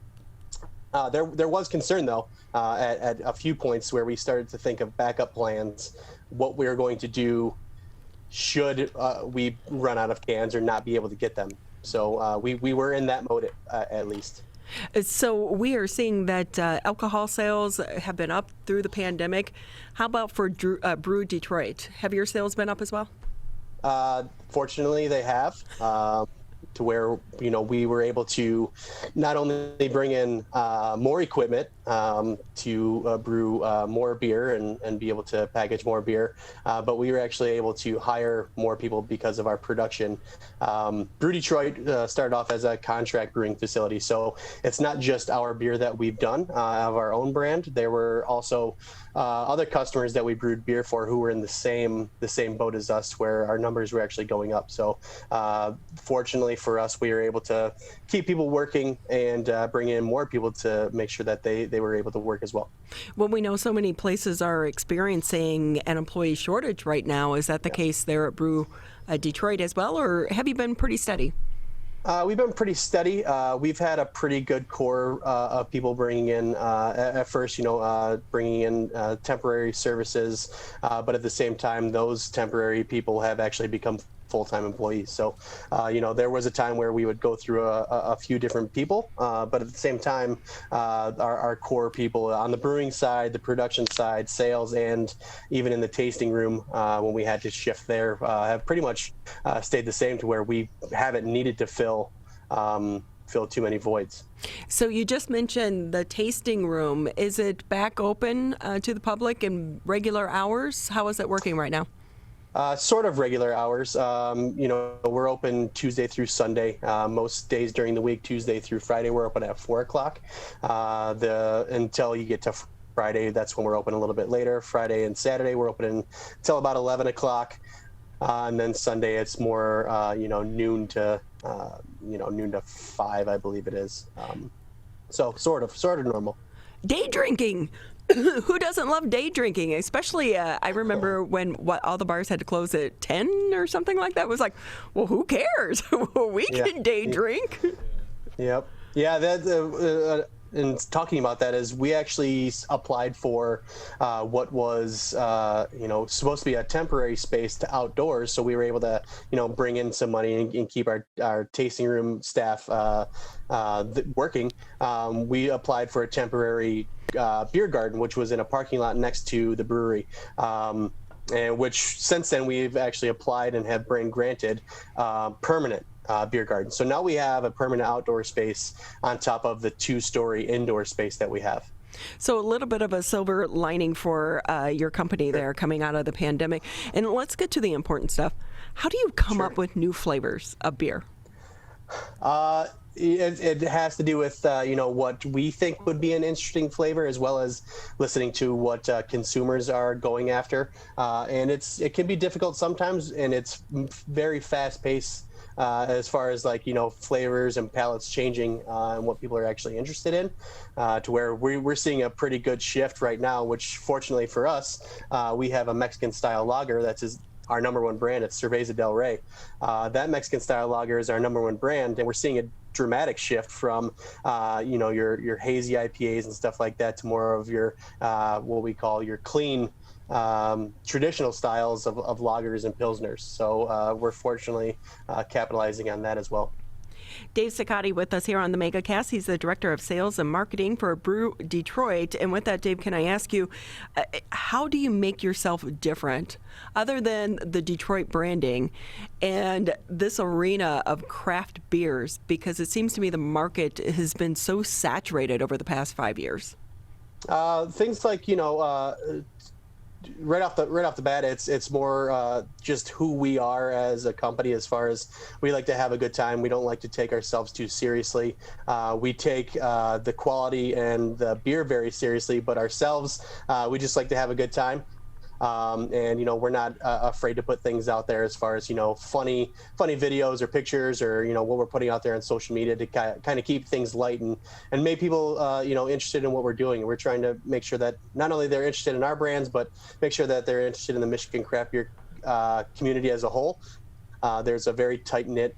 there was concern though at a few points where we started to think of backup plans, what we were going to do should we run out of cans or not be able to get them. So we were in that mode at least. So we are seeing that alcohol sales have been up through the pandemic. How about for Brew Detroit? Have your sales been up as well? Fortunately, they have. To where we were able to not only bring in more equipment to brew more beer and be able to package more beer, but we were actually able to hire more people because of our production. Brew Detroit started off as a contract brewing facility, so it's not just our beer that we've done of our own brand. There were also other customers that we brewed beer for who were in the same boat as us, where our numbers were actually going up. So fortunately for us, we were able to keep people working and bring in more people to make sure that they were able to work as well. Well, we know so many places are experiencing an employee shortage right now. Is that the case there at Brew Detroit as well, or have you been pretty steady? We've been pretty steady. We've had a pretty good core of people bringing in, at first, bringing in temporary services, but at the same time, those temporary people have actually become full-time employees. So, there was a time where we would go through a few different people, but at the same time, our core people on the brewing side, the production side, sales, and even in the tasting room, when we had to shift there, have pretty much stayed the same to where we haven't needed to fill too many voids. So you just mentioned the tasting room. Is it back open to the public in regular hours? How is it working right now? Sort of regular hours. We're open Tuesday through Sunday. Most days during the week, Tuesday through Friday, we're open at 4 o'clock. Until you get to Friday, that's when we're open a little bit later. Friday and Saturday, we're open until about 11 o'clock. And then Sunday, it's more, noon to 5, I believe it is. So sort of normal. Day drinking. Who doesn't love day drinking? Especially, I remember when all the bars had to close at 10 or something like that. It was like, well, who cares? We can day drink. Yep. Yeah, that. And talking about that is we actually applied for what was supposed to be a temporary space to outdoors, so we were able to bring in some money and keep our tasting room staff working. We applied for a temporary beer garden, which was in a parking lot next to the brewery. And which since then we've actually applied and have been granted permanent beer garden. So now we have a permanent outdoor space on top of the 2-story indoor space that we have. So a little bit of a silver lining for your company there coming out of the pandemic. And let's get to the important stuff. How do you come up with new flavors of beer? It has to do with what we think would be an interesting flavor, as well as listening to what consumers are going after. And it can be difficult sometimes, and it's very fast paced as far as flavors and palates changing and what people are actually interested in, to where we're seeing a pretty good shift right now, which fortunately for us, we have a Mexican style lager that's our number one brand. It's Cerveza del Rey. That Mexican style lager is our number one brand, and we're seeing a dramatic shift from your hazy IPAs and stuff like that to more of your what we call your clean traditional styles of lagers and pilsners. So we're fortunately capitalizing on that as well. Dave Cicotti with us here on the Megacast. He's the Director of Sales and Marketing for Brew Detroit. And with that, Dave, can I ask you, how do you make yourself different other than the Detroit branding and this arena of craft beers? Because it seems to me the market has been so saturated over the past 5 years. Things like, right off the bat, it's more just who we are as a company. As far as we like to have a good time, we don't like to take ourselves too seriously. We take the quality and the beer very seriously, but ourselves, we just like to have a good time. And we're not afraid to put things out there as far as funny videos or pictures, or what we're putting out there on social media to kind of keep things light and make people interested in what we're doing. We're trying to make sure that not only they're interested in our brands, but make sure that they're interested in the Michigan craft beer community as a whole. There's a very tight-knit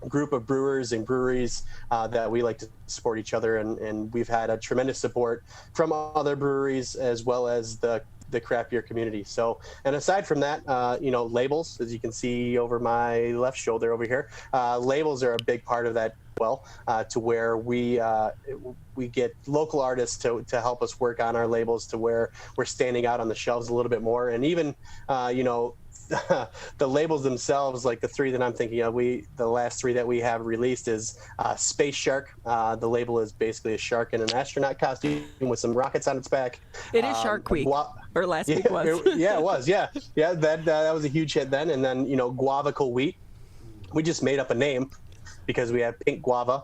group of brewers and breweries that we like to support each other, and we've had a tremendous support from other breweries as well as the craft beer community. So, and aside from that, labels, as you can see over my left shoulder over here, labels are a big part of that. Well, to where we get local artists to help us work on our labels, to where we're standing out on the shelves a little bit more, and even the labels themselves, like the three that I'm thinking of, the last three that we have released is Space Shark. The label is basically a shark in an astronaut costume with some rockets on its back. It is Shark Week, or last week was. It was. Yeah. That was a huge hit then. And then Guavical Wheat. We just made up a name because we have pink guava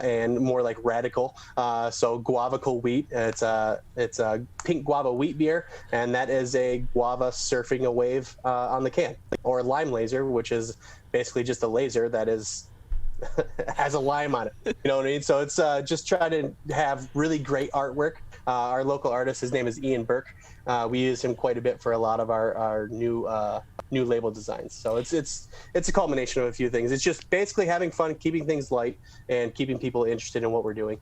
and more like radical. So Guavical Wheat, it's a pink guava wheat beer, and that is a guava surfing a wave on the can, or lime laser, which is basically just a laser that has a lime on it. You know what I mean? So it's just trying to have really great artwork. Our local artist, his name is Ian Burke. We use him quite a bit for a lot of our new label designs. So it's a culmination of a few things. It's just basically having fun, keeping things light, and keeping people interested in what we're doing.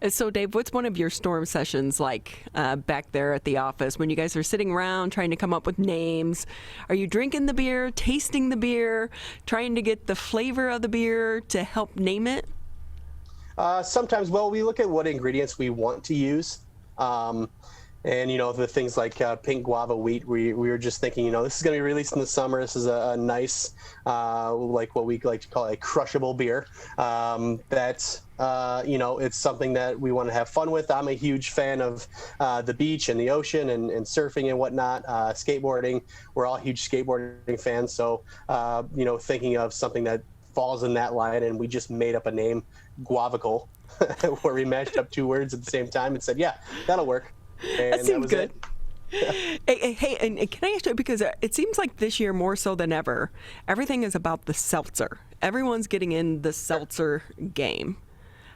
So, Dave, what's one of your storm sessions like back there at the office when you guys are sitting around trying to come up with names? Are you drinking the beer, tasting the beer, trying to get the flavor of the beer to help name it? Sometimes, we look at what ingredients we want to use. And, the things like pink guava wheat, we were just thinking, this is going to be released in the summer. This is a nice, like what we like to call a crushable beer. It's something that we want to have fun with. I'm a huge fan of the beach and the ocean and surfing and whatnot, skateboarding. We're all huge skateboarding fans. So, thinking of something that falls in that line, and we just made up a name, Guavical, where we mashed up two words at the same time and said, yeah, that'll work. And that seems good. Hey, and can I ask you, because it seems like this year more so than ever, everything is about the seltzer. Everyone's getting in the seltzer game.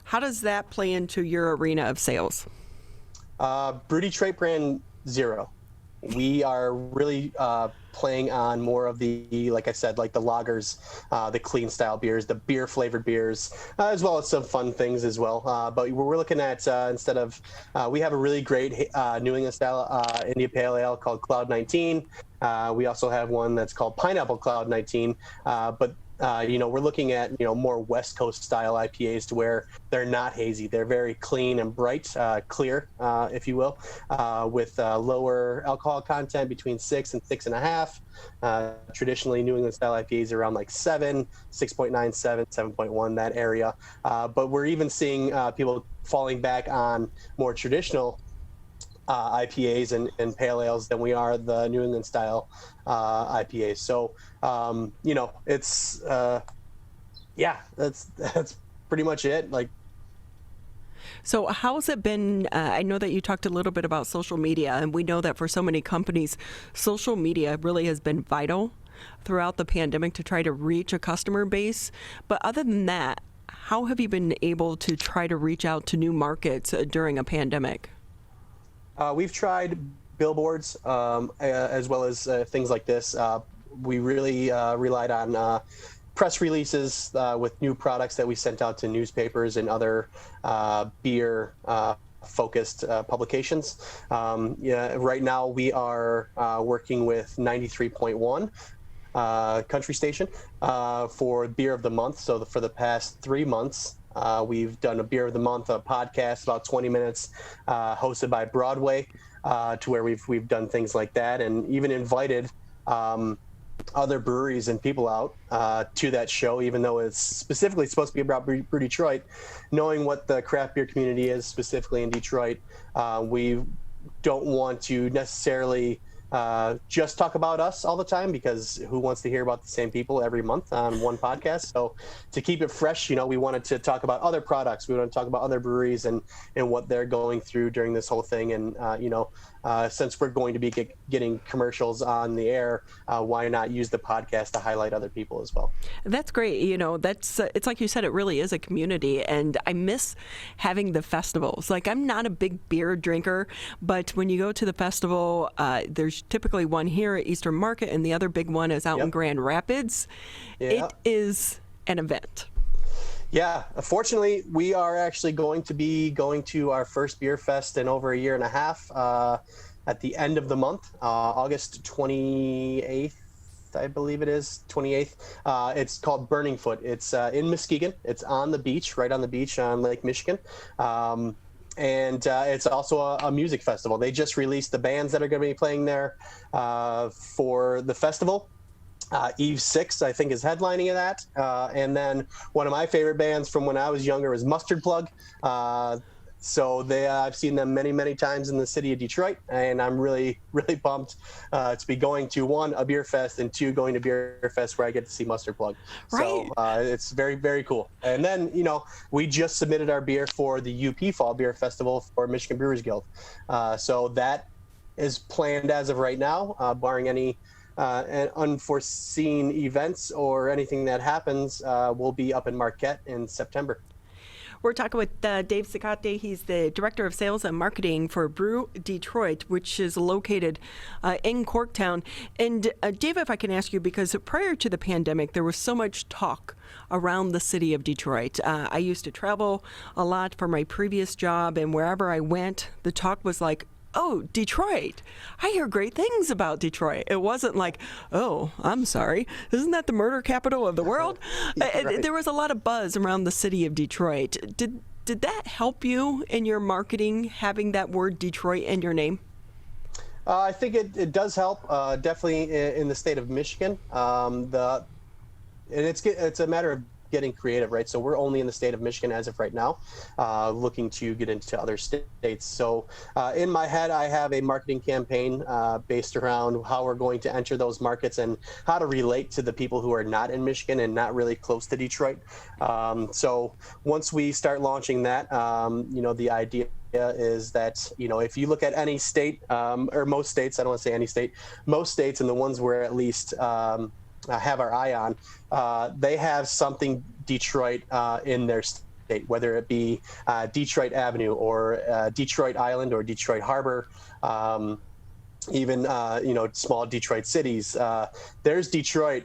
How does that play into your arena of sales? Brew Detroit brand 0. We are really playing on more of the, like I said, like the lagers, the clean style beers, the beer flavored beers, as well as some fun things as well. But we're looking at, instead of, we have a really great New England style India Pale Ale called Cloud 19. We also have one that's called Pineapple Cloud 19. But We're looking at, more West Coast style IPAs to where they're not hazy. They're very clean and bright, clear, if you will, with lower alcohol content between 6 and 6.5. Traditionally, New England style IPAs are around like 7, 6.97, 7.1, that area. But we're even seeing people falling back on more traditional IPAs and pale ales than we are the New England style IPAs. So, it's that's pretty much it. So how's it been? I know that you talked a little bit about social media, and we know that for so many companies, social media really has been vital throughout the pandemic to try to reach a customer base. But other than that, how have you been able to try to reach out to new markets during a pandemic? We've tried billboards as well as things like this. We really relied on press releases with new products that we sent out to newspapers and other beer focused publications. Right now we are working with 93.1 country station for Beer of the Month. So for the past 3 months, we've done a Beer of the Month podcast, about 20 minutes, hosted by Broadway, to where we've done things like that, and even invited other breweries and people out to that show, even though it's specifically supposed to be about Brew Detroit. Knowing what the craft beer community is specifically in Detroit, we don't want to necessarily just talk about us all the time, because who wants to hear about the same people every month on one podcast? So to keep it fresh, we wanted to talk about other products. We want to talk about other breweries and what they're going through during this whole thing. And, since we're going to be getting commercials on the air, why not use the podcast to highlight other people as well? That's great. It's like you said, it really is a community, and I miss having the festivals. I'm not a big beer drinker, but when you go to the festival, there's typically one here at Eastern Market, and the other big one is out in Grand Rapids. Yeah. It is an event. Yeah, fortunately, we are actually going to be going to our first beer fest in over a year and a half at the end of the month, August 28th, I believe it is, 28th. It's called Burning Foot. It's in Muskegon. It's on the beach, right on the beach on Lake Michigan. And it's also a music festival. They just released the bands that are going to be playing there for the festival. Eve 6, I think, is headlining of that. And then one of my favorite bands from when I was younger was Mustard Plug. So I've seen them many, many times in the city of Detroit, and I'm really, really pumped to be going to, 1, a beer fest, and 2, going to beer fest where I get to see Mustard Plug. Right. So it's very, very cool. And then, we just submitted our beer for the UP Fall Beer Festival for Michigan Brewers Guild. So that is planned as of right now, barring any unforeseen events or anything that happens. We'll be up in Marquette in September. We're talking with Dave Cicotte. He's the Director of Sales and Marketing for Brew Detroit, which is located in Corktown. And Dave, if I can ask you, because prior to the pandemic, there was so much talk around the city of Detroit. I used to travel a lot for my previous job, and wherever I went, the talk was like, oh, Detroit. I hear great things about Detroit. It wasn't like, oh, I'm sorry, isn't that the murder capital of the world? Right. There was a lot of buzz around the city of Detroit. Did that help you in your marketing, having that word Detroit in your name? I think it does help, definitely in the state of Michigan. And it's a matter of getting creative, right? So we're only in the state of Michigan as of right now, looking to get into other states. So in my head, I have a marketing campaign based around how we're going to enter those markets and how to relate to the people who are not in Michigan and not really close to Detroit. So once we start launching that, the idea is that, if you look at any state, or most states, I don't want to say any state, most states, and the ones where at least have our eye on, they have something Detroit in their state, whether it be Detroit Avenue or Detroit Island or Detroit Harbor, even small Detroit cities. There's Detroit.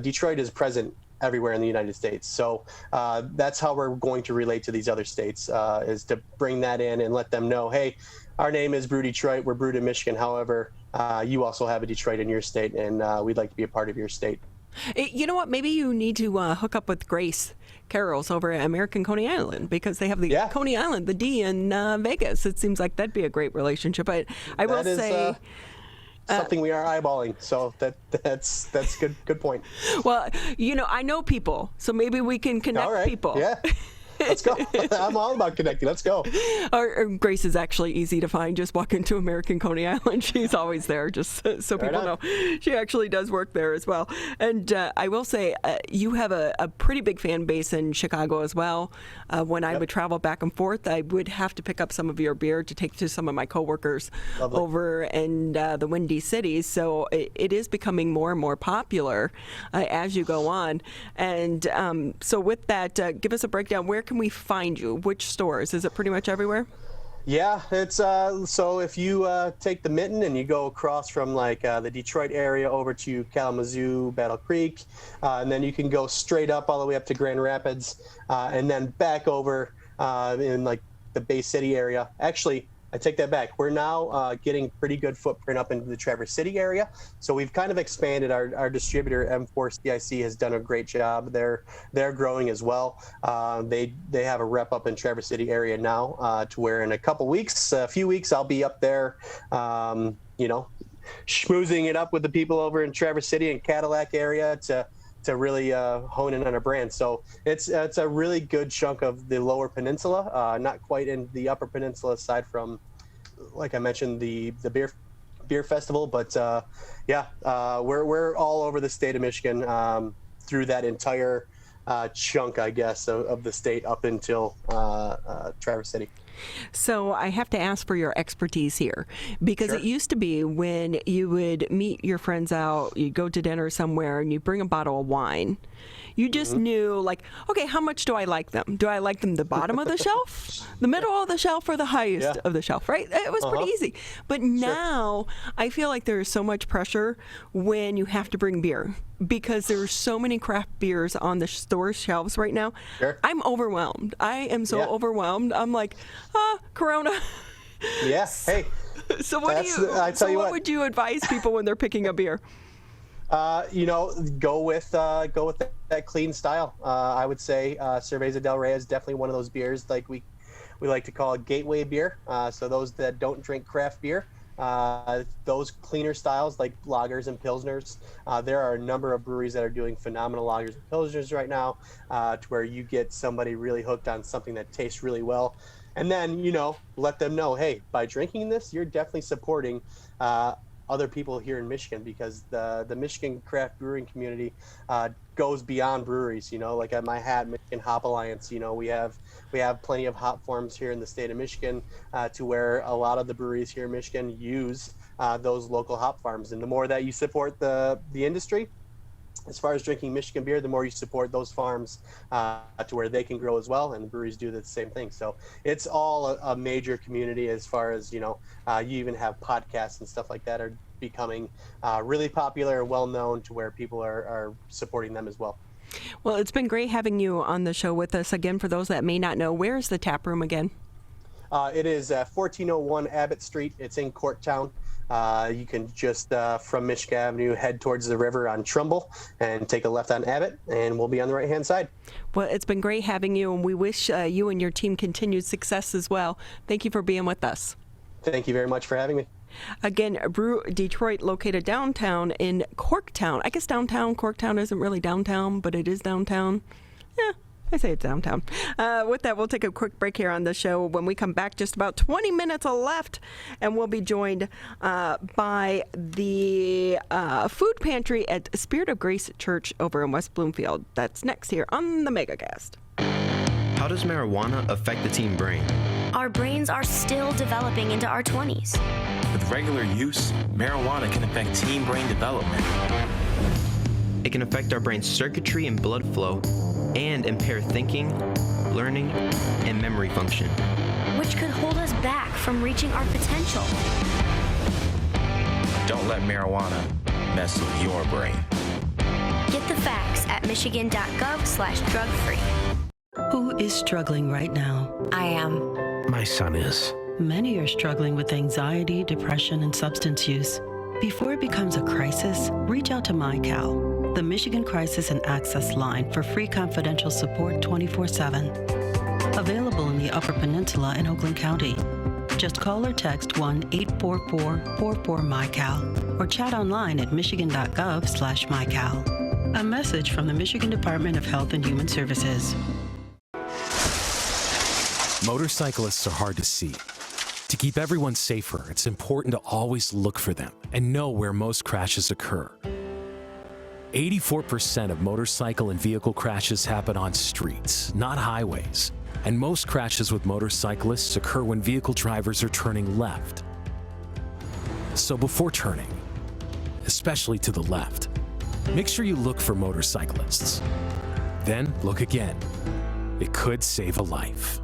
Detroit is present everywhere in the United States. So that's how we're going to relate to these other states, is to bring that in and let them know, hey, our name is Brew Detroit. We're brewed in Michigan. However, you also have a Detroit in your state, and we'd like to be a part of your state. You know what? Maybe you need to hook up with Grace Carroll's over at American Coney Island, because they have the Coney Island, the D in Vegas. It seems like that'd be a great relationship. I will say... something we are eyeballing, so that's good point. Well, I know people, so maybe we can connect people. Yeah. Let's go. I'm all about connecting. Let's go. Our Grace is actually easy to find. Just walk into American Coney Island. She's always there, just so people know. She actually does work there as well. And I will say, you have a pretty big fan base in Chicago as well. When I would travel back and forth, I would have to pick up some of your beer to take to some of my coworkers over in the Windy City. So it is becoming more and more popular as you go on. And so with that, give us a breakdown. Where can we find you? Which stores? Is it pretty much everywhere? Yeah, it's so if you take the Mitten and you go across from the Detroit area over to Kalamazoo, Battle Creek, and then you can go straight up all the way up to Grand Rapids, and then back over in the Bay City area. Actually, I take that back. We're now getting pretty good footprint up into the Traverse City area. So we've kind of expanded. Our distributor, M4CIC, has done a great job. They're growing as well. They have a rep up in Traverse City area now, to where in a few weeks, I'll be up there, schmoozing it up with the people over in Traverse City and Cadillac area to really hone in on a brand. So it's a really good chunk of the Lower Peninsula, not quite in the Upper Peninsula, aside from, like I mentioned, the beer festival. But we're all over the state of Michigan, through that entire chunk, I guess, of the state up until Traverse City. So I have to ask for your expertise here, because it used to be when you would meet your friends out, you'd go to dinner somewhere and you bring a bottle of wine. You just knew, okay, how much do I like them? Do I like them the bottom of the shelf, the middle of the shelf, or the highest of the shelf, right? It was pretty easy. But now I feel like there is so much pressure when you have to bring beer, because there's so many craft beers on the store shelves right now. I'm overwhelmed. I am so overwhelmed. I'm like, Corona. Yeah, hey. So what would you advise people when they're picking a beer? Go with that clean style. I would say Cerveza del Rey is definitely one of those beers, like we like to call it gateway beer. So those that don't drink craft beer, those cleaner styles like lagers and pilsners. There are a number of breweries that are doing phenomenal lagers and pilsners right now, to where you get somebody really hooked on something that tastes really well. And then, let them know, hey, by drinking this, you're definitely supporting other people here in Michigan, because the Michigan craft brewing community goes beyond breweries. Like at my hat, Michigan Hop Alliance, we have plenty of hop farms here in the state of Michigan, to where a lot of the breweries here in Michigan use those local hop farms. And the more that you support the industry, as far as drinking Michigan beer, the more you support those farms, to where they can grow as well, and the breweries do the same thing. So it's all a major community, as far as, you even have podcasts and stuff like that are becoming really popular and well known, to where people are supporting them as well. Well, it's been great having you on the show with us. Again, for those that may not know, where is the tap room again? It is 1401 Abbott Street. It's in Corktown. You can just, from Michigan Avenue, head towards the river on Trumbull and take a left on Abbott, and we'll be on the right-hand side. Well, it's been great having you, and we wish you and your team continued success as well. Thank you for being with us. Thank you very much for having me. Again, Brew Detroit, located downtown in Corktown. I guess downtown Corktown isn't really downtown, but it is downtown. Yeah. I say it's downtown. With that, we'll take a quick break here on the show. When we come back, just about 20 minutes left, and we'll be joined by the food pantry at Spirit of Grace Church over in West Bloomfield. That's next here on the Megacast. How does marijuana affect the teen brain? Our brains are still developing into our 20s. With regular use, marijuana can affect teen brain development. It can affect our brain's circuitry and blood flow, and impair thinking, learning, and memory function, which could hold us back from reaching our potential. Don't let marijuana mess with your brain. Get the facts at michigan.gov/drug-free. Who is struggling right now? I am. My son is. Many are struggling with anxiety, depression, and substance use. Before it becomes a crisis, reach out to MyCal. the Michigan Crisis and Access Line for free confidential support 24/7. Available in the Upper Peninsula and Oakland County. Just call or text 1-844-44-MyCal or chat online at michigan.gov/MyCal. A message from the Michigan Department of Health and Human Services. Motorcyclists are hard to see. To keep everyone safer, it's important to always look for them and know where most crashes occur. 84% of motorcycle and vehicle crashes happen on streets, not highways. And most crashes with motorcyclists occur when vehicle drivers are turning left. So before turning, especially to the left, make sure you look for motorcyclists. Then look again. It could save a life.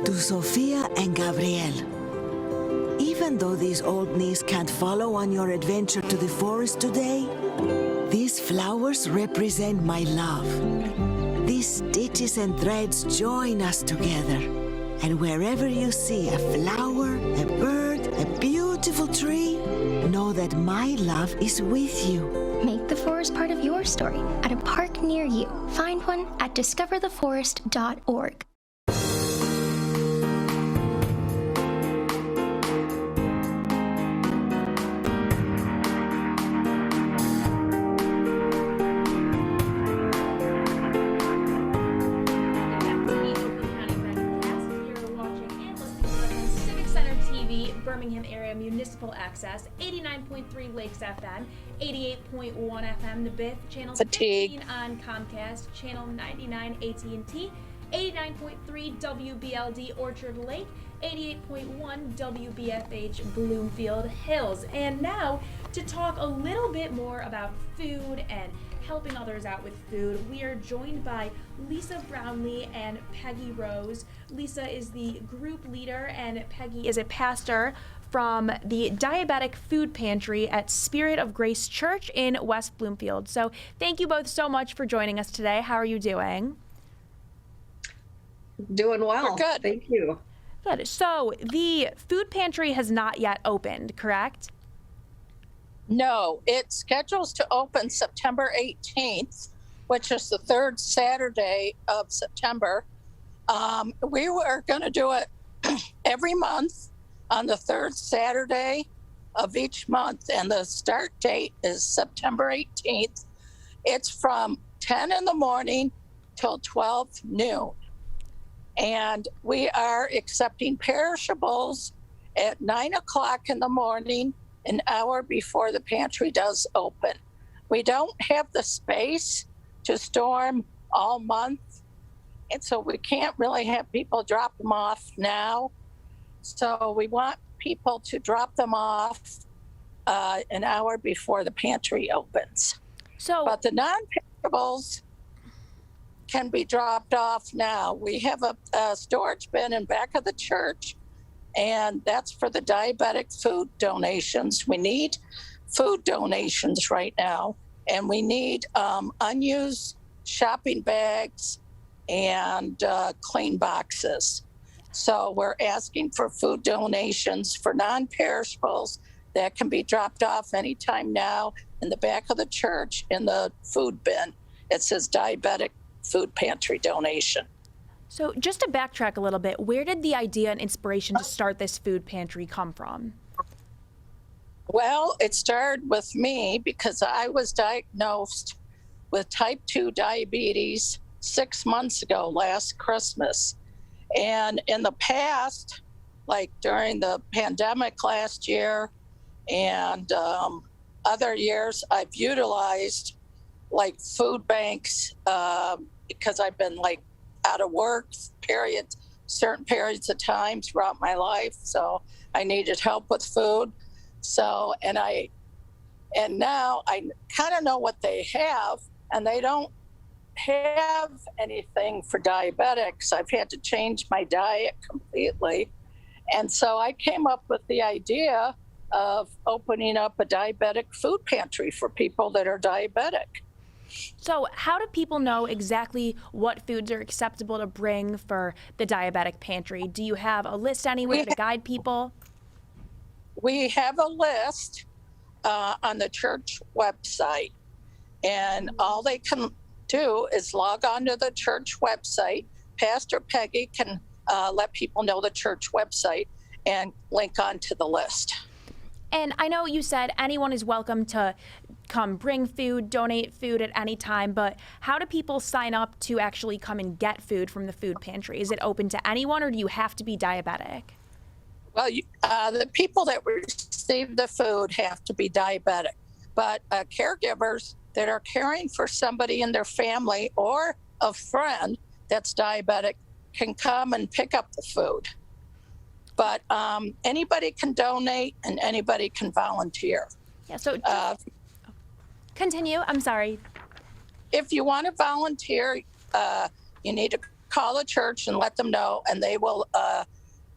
To Sophia and Gabriel. Even though these old knees can't follow on your adventure to the forest today, these flowers represent my love. These stitches and threads join us together. And wherever you see a flower, a bird, a beautiful tree, know that my love is with you. Make the forest part of your story at a park near you. Find one at discovertheforest.org. Birmingham area municipal access, 89.3 Lakes FM, 88.1 FM The Biff, channel 15 on Comcast, channel 99 AT&T, 89.3 WBLD Orchard Lake, 88.1 WBFH Bloomfield Hills. And now to talk a little bit more about food and helping others out with food, we are joined by Lisa Brownlee and Peggy Rose. Lisa is the group leader and Peggy is a pastor from the Diabetic Food Pantry at Spirit of Grace Church in West Bloomfield. So thank you both so much for joining us today. How are you doing? Doing well. We're good. Thank you. Good. So the food pantry has not yet opened, correct? No, it schedules to open September 18th, which is the third Saturday of September. We were going to do it every month on the third Saturday of each month, and the start date is September 18th. It's from 10 in the morning till 12 noon. And we are accepting perishables at 9 o'clock in the morning, an hour before the pantry does open. We don't have the space to store them all month, and so we can't really have people drop them off now. So we want people to drop them off an hour before the pantry opens. But the non-perishables can be dropped off now. We have a storage bin in back of the church, and that's for the diabetic food donations. We need food donations right now, and we need unused shopping bags and clean boxes. So we're asking for food donations for non-perishables that can be dropped off anytime now in the back of the church in the food bin. It says Diabetic Food Pantry donation. So just to backtrack a little bit, where did the idea and inspiration to start this food pantry come from? Well, it started with me because I was diagnosed with type 2 diabetes 6 months ago, last Christmas. And in the past, like during the pandemic last year and other years, I've utilized like food banks because I've been like out of work certain periods of time throughout my life. So I needed help with food. So, and now I kind of know what they have, and they don't have anything for diabetics. I've had to change my diet completely. And so I came up with the idea of opening up a diabetic food pantry for people that are diabetic. So how do people know exactly what foods are acceptable to bring for the diabetic pantry? Do you have a list anywhere to guide people? we have a list on the church website, and all they can do is log on to the church website. Pastor Peggy can let people know the church website and link onto the list. And I know you said anyone is welcome to come bring food, donate food at any time, but how do people sign up to actually come and get food from the food pantry? Is it open to anyone, or do you have to be diabetic? Well, the people that receive the food have to be diabetic, but caregivers that are caring for somebody in their family or a friend that's diabetic can come and pick up the food. But anybody can donate and anybody can volunteer. Yeah, so continue. I'm sorry. If you want to volunteer, you need to call a church and let them know, and they will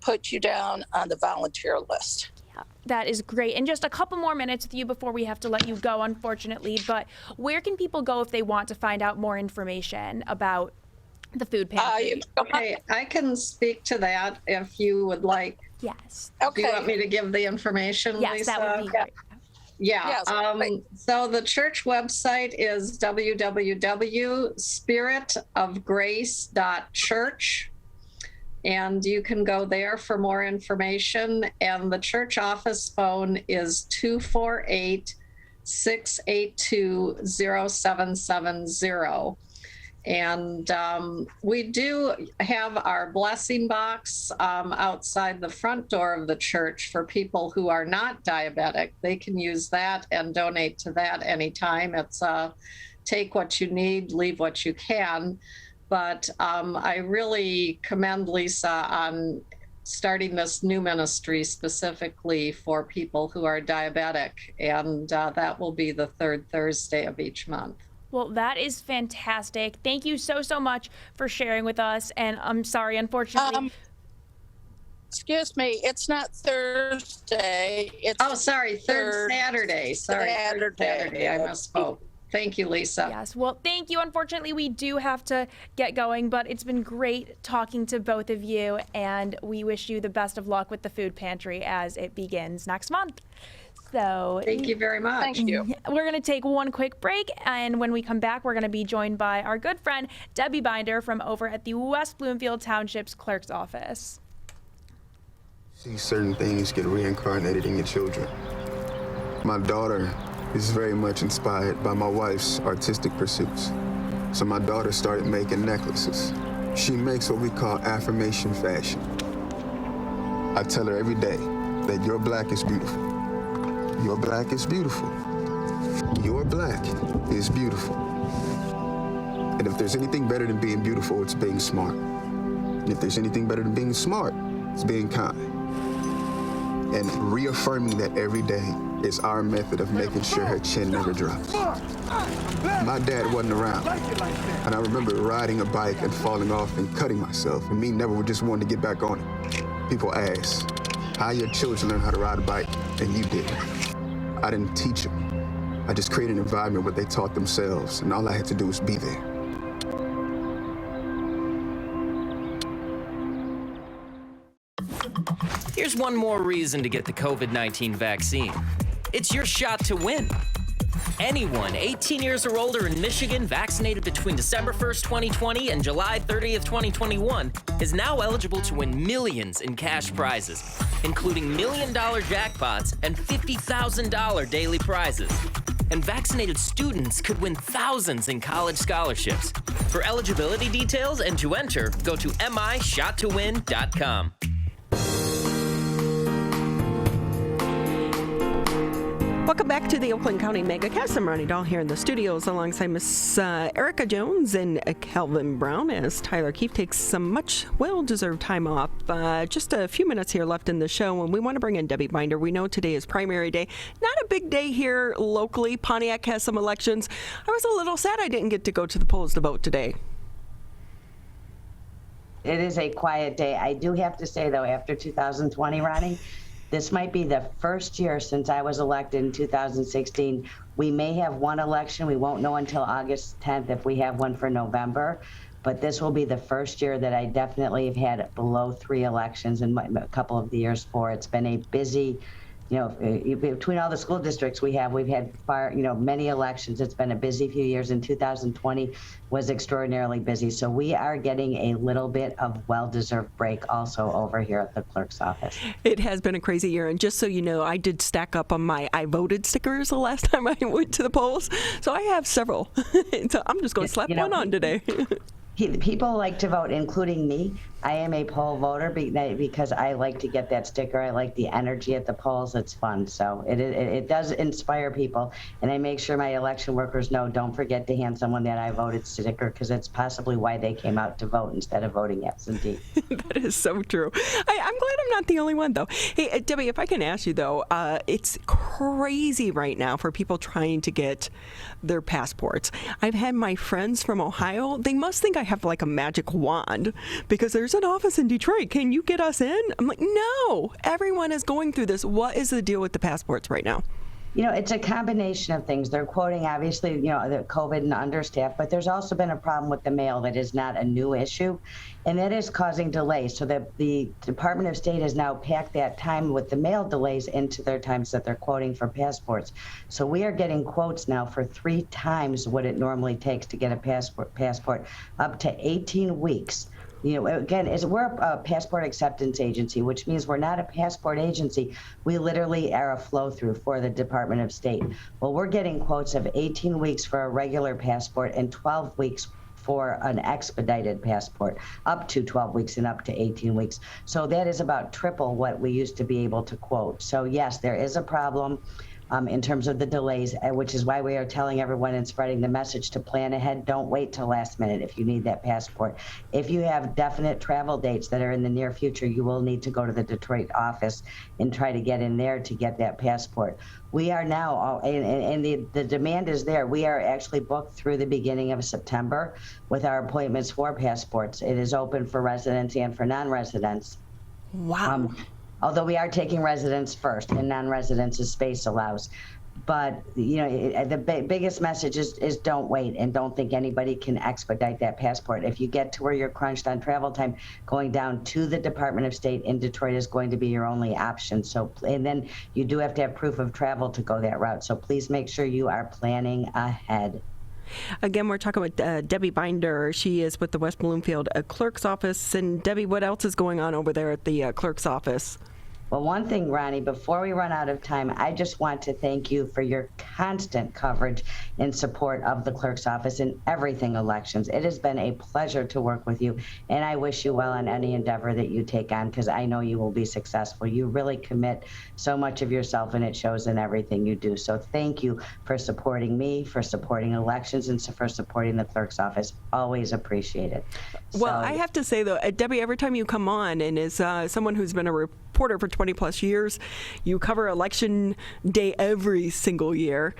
put you down on the volunteer list. Yeah, that is great. And just a couple more minutes with you before we have to let you go, unfortunately. But where can people go if they want to find out more information about the food pantry? Okay, I can speak to that if you would like. Yes. Okay. Do you want me to give the information, yes, Lisa? That would be great. Yeah. So the church website is www.spiritofgrace.church. And you can go there for more information. And the church office phone is 248-682-0770. And we do have our blessing box outside the front door of the church for people who are not diabetic. They can use that and donate to that anytime. It's take what you need, leave what you can. But I really commend Lisa on starting this new ministry specifically for people who are diabetic. And that will be the third Thursday of each month. Well, that is fantastic. Thank you so much for sharing with us. And I'm sorry, unfortunately. Excuse me, it's not Thursday. It's third Saturday. Sorry, Saturday. I misspoke. Thank you, Lisa. Yes, well, thank you. Unfortunately, we do have to get going, but it's been great talking to both of you, and we wish you the best of luck with the food pantry as it begins next month. So thank you very much. Thank you. We're going to take one quick break, and when we come back, we're going to be joined by our good friend Debbie Binder from over at the West Bloomfield Township's Clerk's office. See, certain things get reincarnated in your children. My daughter is very much inspired by my wife's artistic pursuits. So my daughter started making necklaces. She makes what we call affirmation fashion. I tell her every day that your black is beautiful. Your black is beautiful. Your black is beautiful. And if there's anything better than being beautiful, it's being smart. And if there's anything better than being smart, it's being kind. And reaffirming that every day is our method of making sure her chin never drops. My dad wasn't around, and I remember riding a bike and falling off and cutting myself, and me never just wanted to get back on it. People ask, how your children learn how to ride a bike, and you didn't. I didn't teach them. I just created an environment where they taught themselves, and all I had to do was be there. Here's one more reason to get the COVID-19 vaccine. It's your shot to win. Anyone 18 years or older in Michigan vaccinated between December 1st, 2020 and July 30th, 2021 is now eligible to win millions in cash prizes, including $1 million jackpots and $50,000 daily prizes. And vaccinated students could win thousands in college scholarships. For eligibility details and to enter, go to mishottowin.com. Welcome back to the Oakland County Megacast. I'm Ronnie Dahl here in the studios alongside Miss Erica Jones and Calvin Brown as Tyler Keefe takes some much well-deserved time off. Just a few minutes here left in the show, and we want to bring in Debbie Binder. We know today is primary day. Not a big day here locally. Pontiac has some elections. I was a little sad I didn't get to go to the polls to vote today. It is a quiet day. I do have to say, though, after 2020, Ronnie, this might be the first year since I was elected in 2016. We may have one election. We won't know until August 10th if we have one for November. But this will be the first year that I definitely have had below 3 elections in a couple of the years before. It's been a busy between all the school districts we've had many elections. It's been a busy few years, and 2020 was extraordinarily busy. So we are getting a little bit of well-deserved break also over here at the clerk's office. It has been a crazy year, and just so you know, I did stack up on my I voted stickers the last time I went to the polls. So I have several. So I'm just going to slap one on today. People like to vote, including me. I am a poll voter because I like to get that sticker. I like the energy at the polls. It's fun. So it does inspire people. And I make sure my election workers know, don't forget to hand someone that I voted sticker, because it's possibly why they came out to vote instead of voting absentee. That is so true. I'm glad I'm not the only one, though. Hey, Debbie, if I can ask you, though, it's crazy right now for people trying to get their passports. I've had my friends from Ohio, they must think I have like a magic wand because there's an office in Detroit. Can you get us in? I'm like, no, everyone is going through this. What is the deal with the passports right now? It's a combination of things. They're quoting, obviously, the COVID and understaffed, but there's also been a problem with the mail that is not a new issue, and that is causing delays. So that the Department of State has now packed that time with the mail delays into their times that they're quoting for passports. So we are getting quotes now for 3 times what it normally takes to get a passport, up to 18 weeks. Again, we're a passport acceptance agency, which means we're not a passport agency. We literally are a flow-through for the Department of State. Well, we're getting quotes of 18 weeks for a regular passport and 12 weeks for an expedited passport, up to 12 weeks and up to 18 weeks. So that is about triple what we used to be able to quote. So yes, there is a problem in terms of the delays, which is why we are telling everyone and spreading the message to plan ahead. Don't wait till last minute if you need that passport. If you have definite travel dates that are in the near future, you will need to go to the Detroit office and try to get in there to get that passport. We are now, and the demand is there. We are actually booked through the beginning of September with our appointments for passports. It is open for residents and for non-residents. Wow. Although we are taking residents first and non-residents as space allows. But, the biggest message is don't wait and don't think anybody can expedite that passport. If you get to where you're crunched on travel time, going down to the Department of State in Detroit is going to be your only option. So, and then you do have to have proof of travel to go that route. So please make sure you are planning ahead. Again, we're talking with Debbie Binder. She is with the West Bloomfield Clerk's Office. And Debbie, what else is going on over there at the Clerk's Office? Well, one thing, Ronnie, before we run out of time, I just want to thank you for your constant coverage and support of the clerk's office in everything elections. It has been a pleasure to work with you, and I wish you well on any endeavor that you take on, because I know you will be successful. You really commit so much of yourself, and it shows in everything you do. So thank you for supporting me, for supporting elections, and for supporting the clerk's office. Always appreciated. Well, I have to say, though, Debbie, every time you come on, and as someone who's been a reporter for 20 plus years, you cover election day every single year,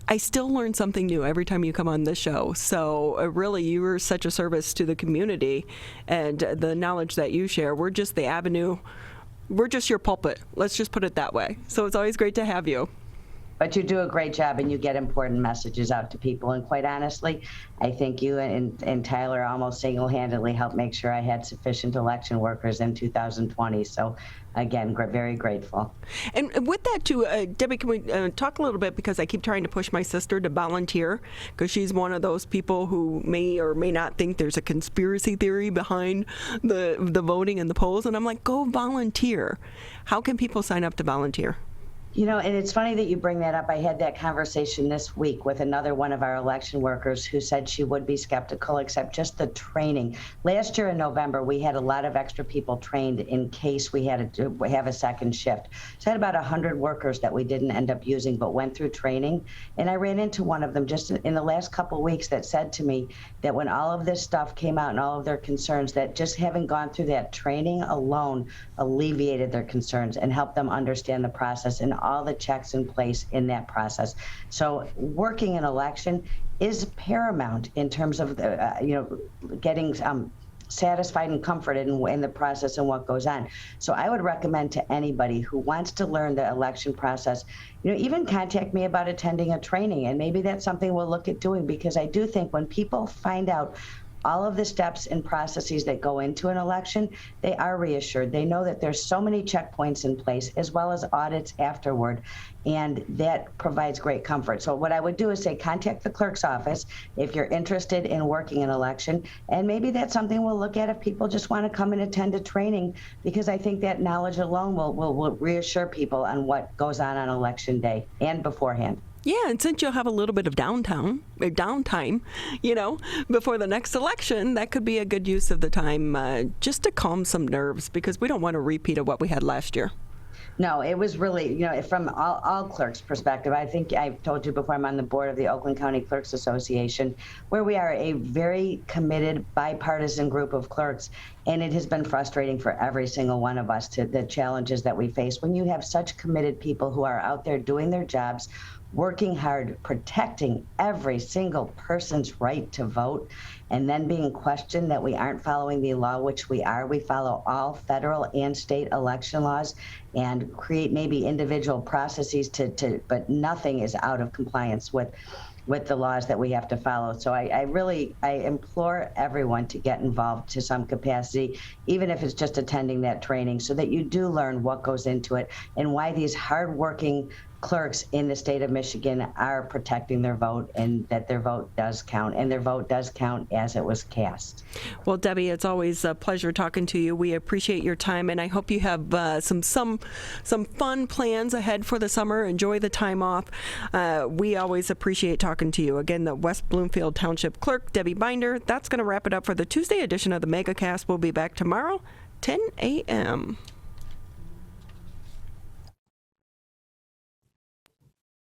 I still learn something new every time you come on the show. So really, you are such a service to the community, and the knowledge that you share, we're just the avenue. We're just your pulpit. Let's just put it that way. So it's always great to have you. But you do a great job, and you get important messages out to people. And quite honestly, I think you and Tyler almost single-handedly helped make sure I had sufficient election workers in 2020. So again, very grateful. And with that too, Debbie, can we talk a little bit, because I keep trying to push my sister to volunteer, because she's one of those people who may or may not think there's a conspiracy theory behind the voting and the polls. And I'm like, go volunteer. How can people sign up to volunteer? And it's funny that you bring that up. I had that conversation this week with another one of our election workers who said she would be skeptical, except just the training. Last year in November, we had a lot of extra people trained in case we had to have a second shift. So I had about 100 workers that we didn't end up using, but went through training. And I ran into one of them just in the last couple of weeks that said to me that when all of this stuff came out and all of their concerns, that just having gone through that training alone alleviated their concerns and helped them understand the process and all the checks in place in that process. So working an election is paramount in terms of getting satisfied and comforted in the process and what goes on. So I would recommend to anybody who wants to learn the election process, even contact me about attending a training, and maybe that's something we'll look at doing, because I do think when people find out all of the steps and processes that go into an election, they are reassured. They know that there's so many checkpoints in place, as well as audits afterward, and that provides great comfort. So what I would do is say, contact the clerk's office if you're interested in working an election, and maybe that's something we'll look at if people just want to come and attend a training, because I think that knowledge alone will reassure people on what goes on election day and beforehand. Yeah, and since you'll have a little bit of downtime, before the next election, that could be a good use of the time just to calm some nerves, because we don't want a repeat of what we had last year. No, it was really, from all clerks' perspective. I think I've told you before, I'm on the board of the Oakland County Clerks Association, where we are a very committed, bipartisan group of clerks. And it has been frustrating for every single one of us to the challenges that we face when you have such committed people who are out there doing their jobs, working hard, protecting every single person's right to vote, and then being questioned that we aren't following the law, which we are. We follow all federal and state election laws and create maybe individual processes but nothing is out of compliance with the laws that we have to follow. So I implore everyone to get involved to some capacity, even if it's just attending that training, so that you do learn what goes into it and why these hardworking clerks in the state of Michigan are protecting their vote, and that their vote does count, and their vote does count as it was cast. Well, Debbie, it's always a pleasure talking to you. We appreciate your time, and I hope you have some fun plans ahead for the summer. Enjoy the time off. We always appreciate talking to you. Again, the West Bloomfield Township Clerk, Debbie Binder. That's going to wrap it up for the Tuesday edition of the Megacast. We'll be back tomorrow, 10 a.m.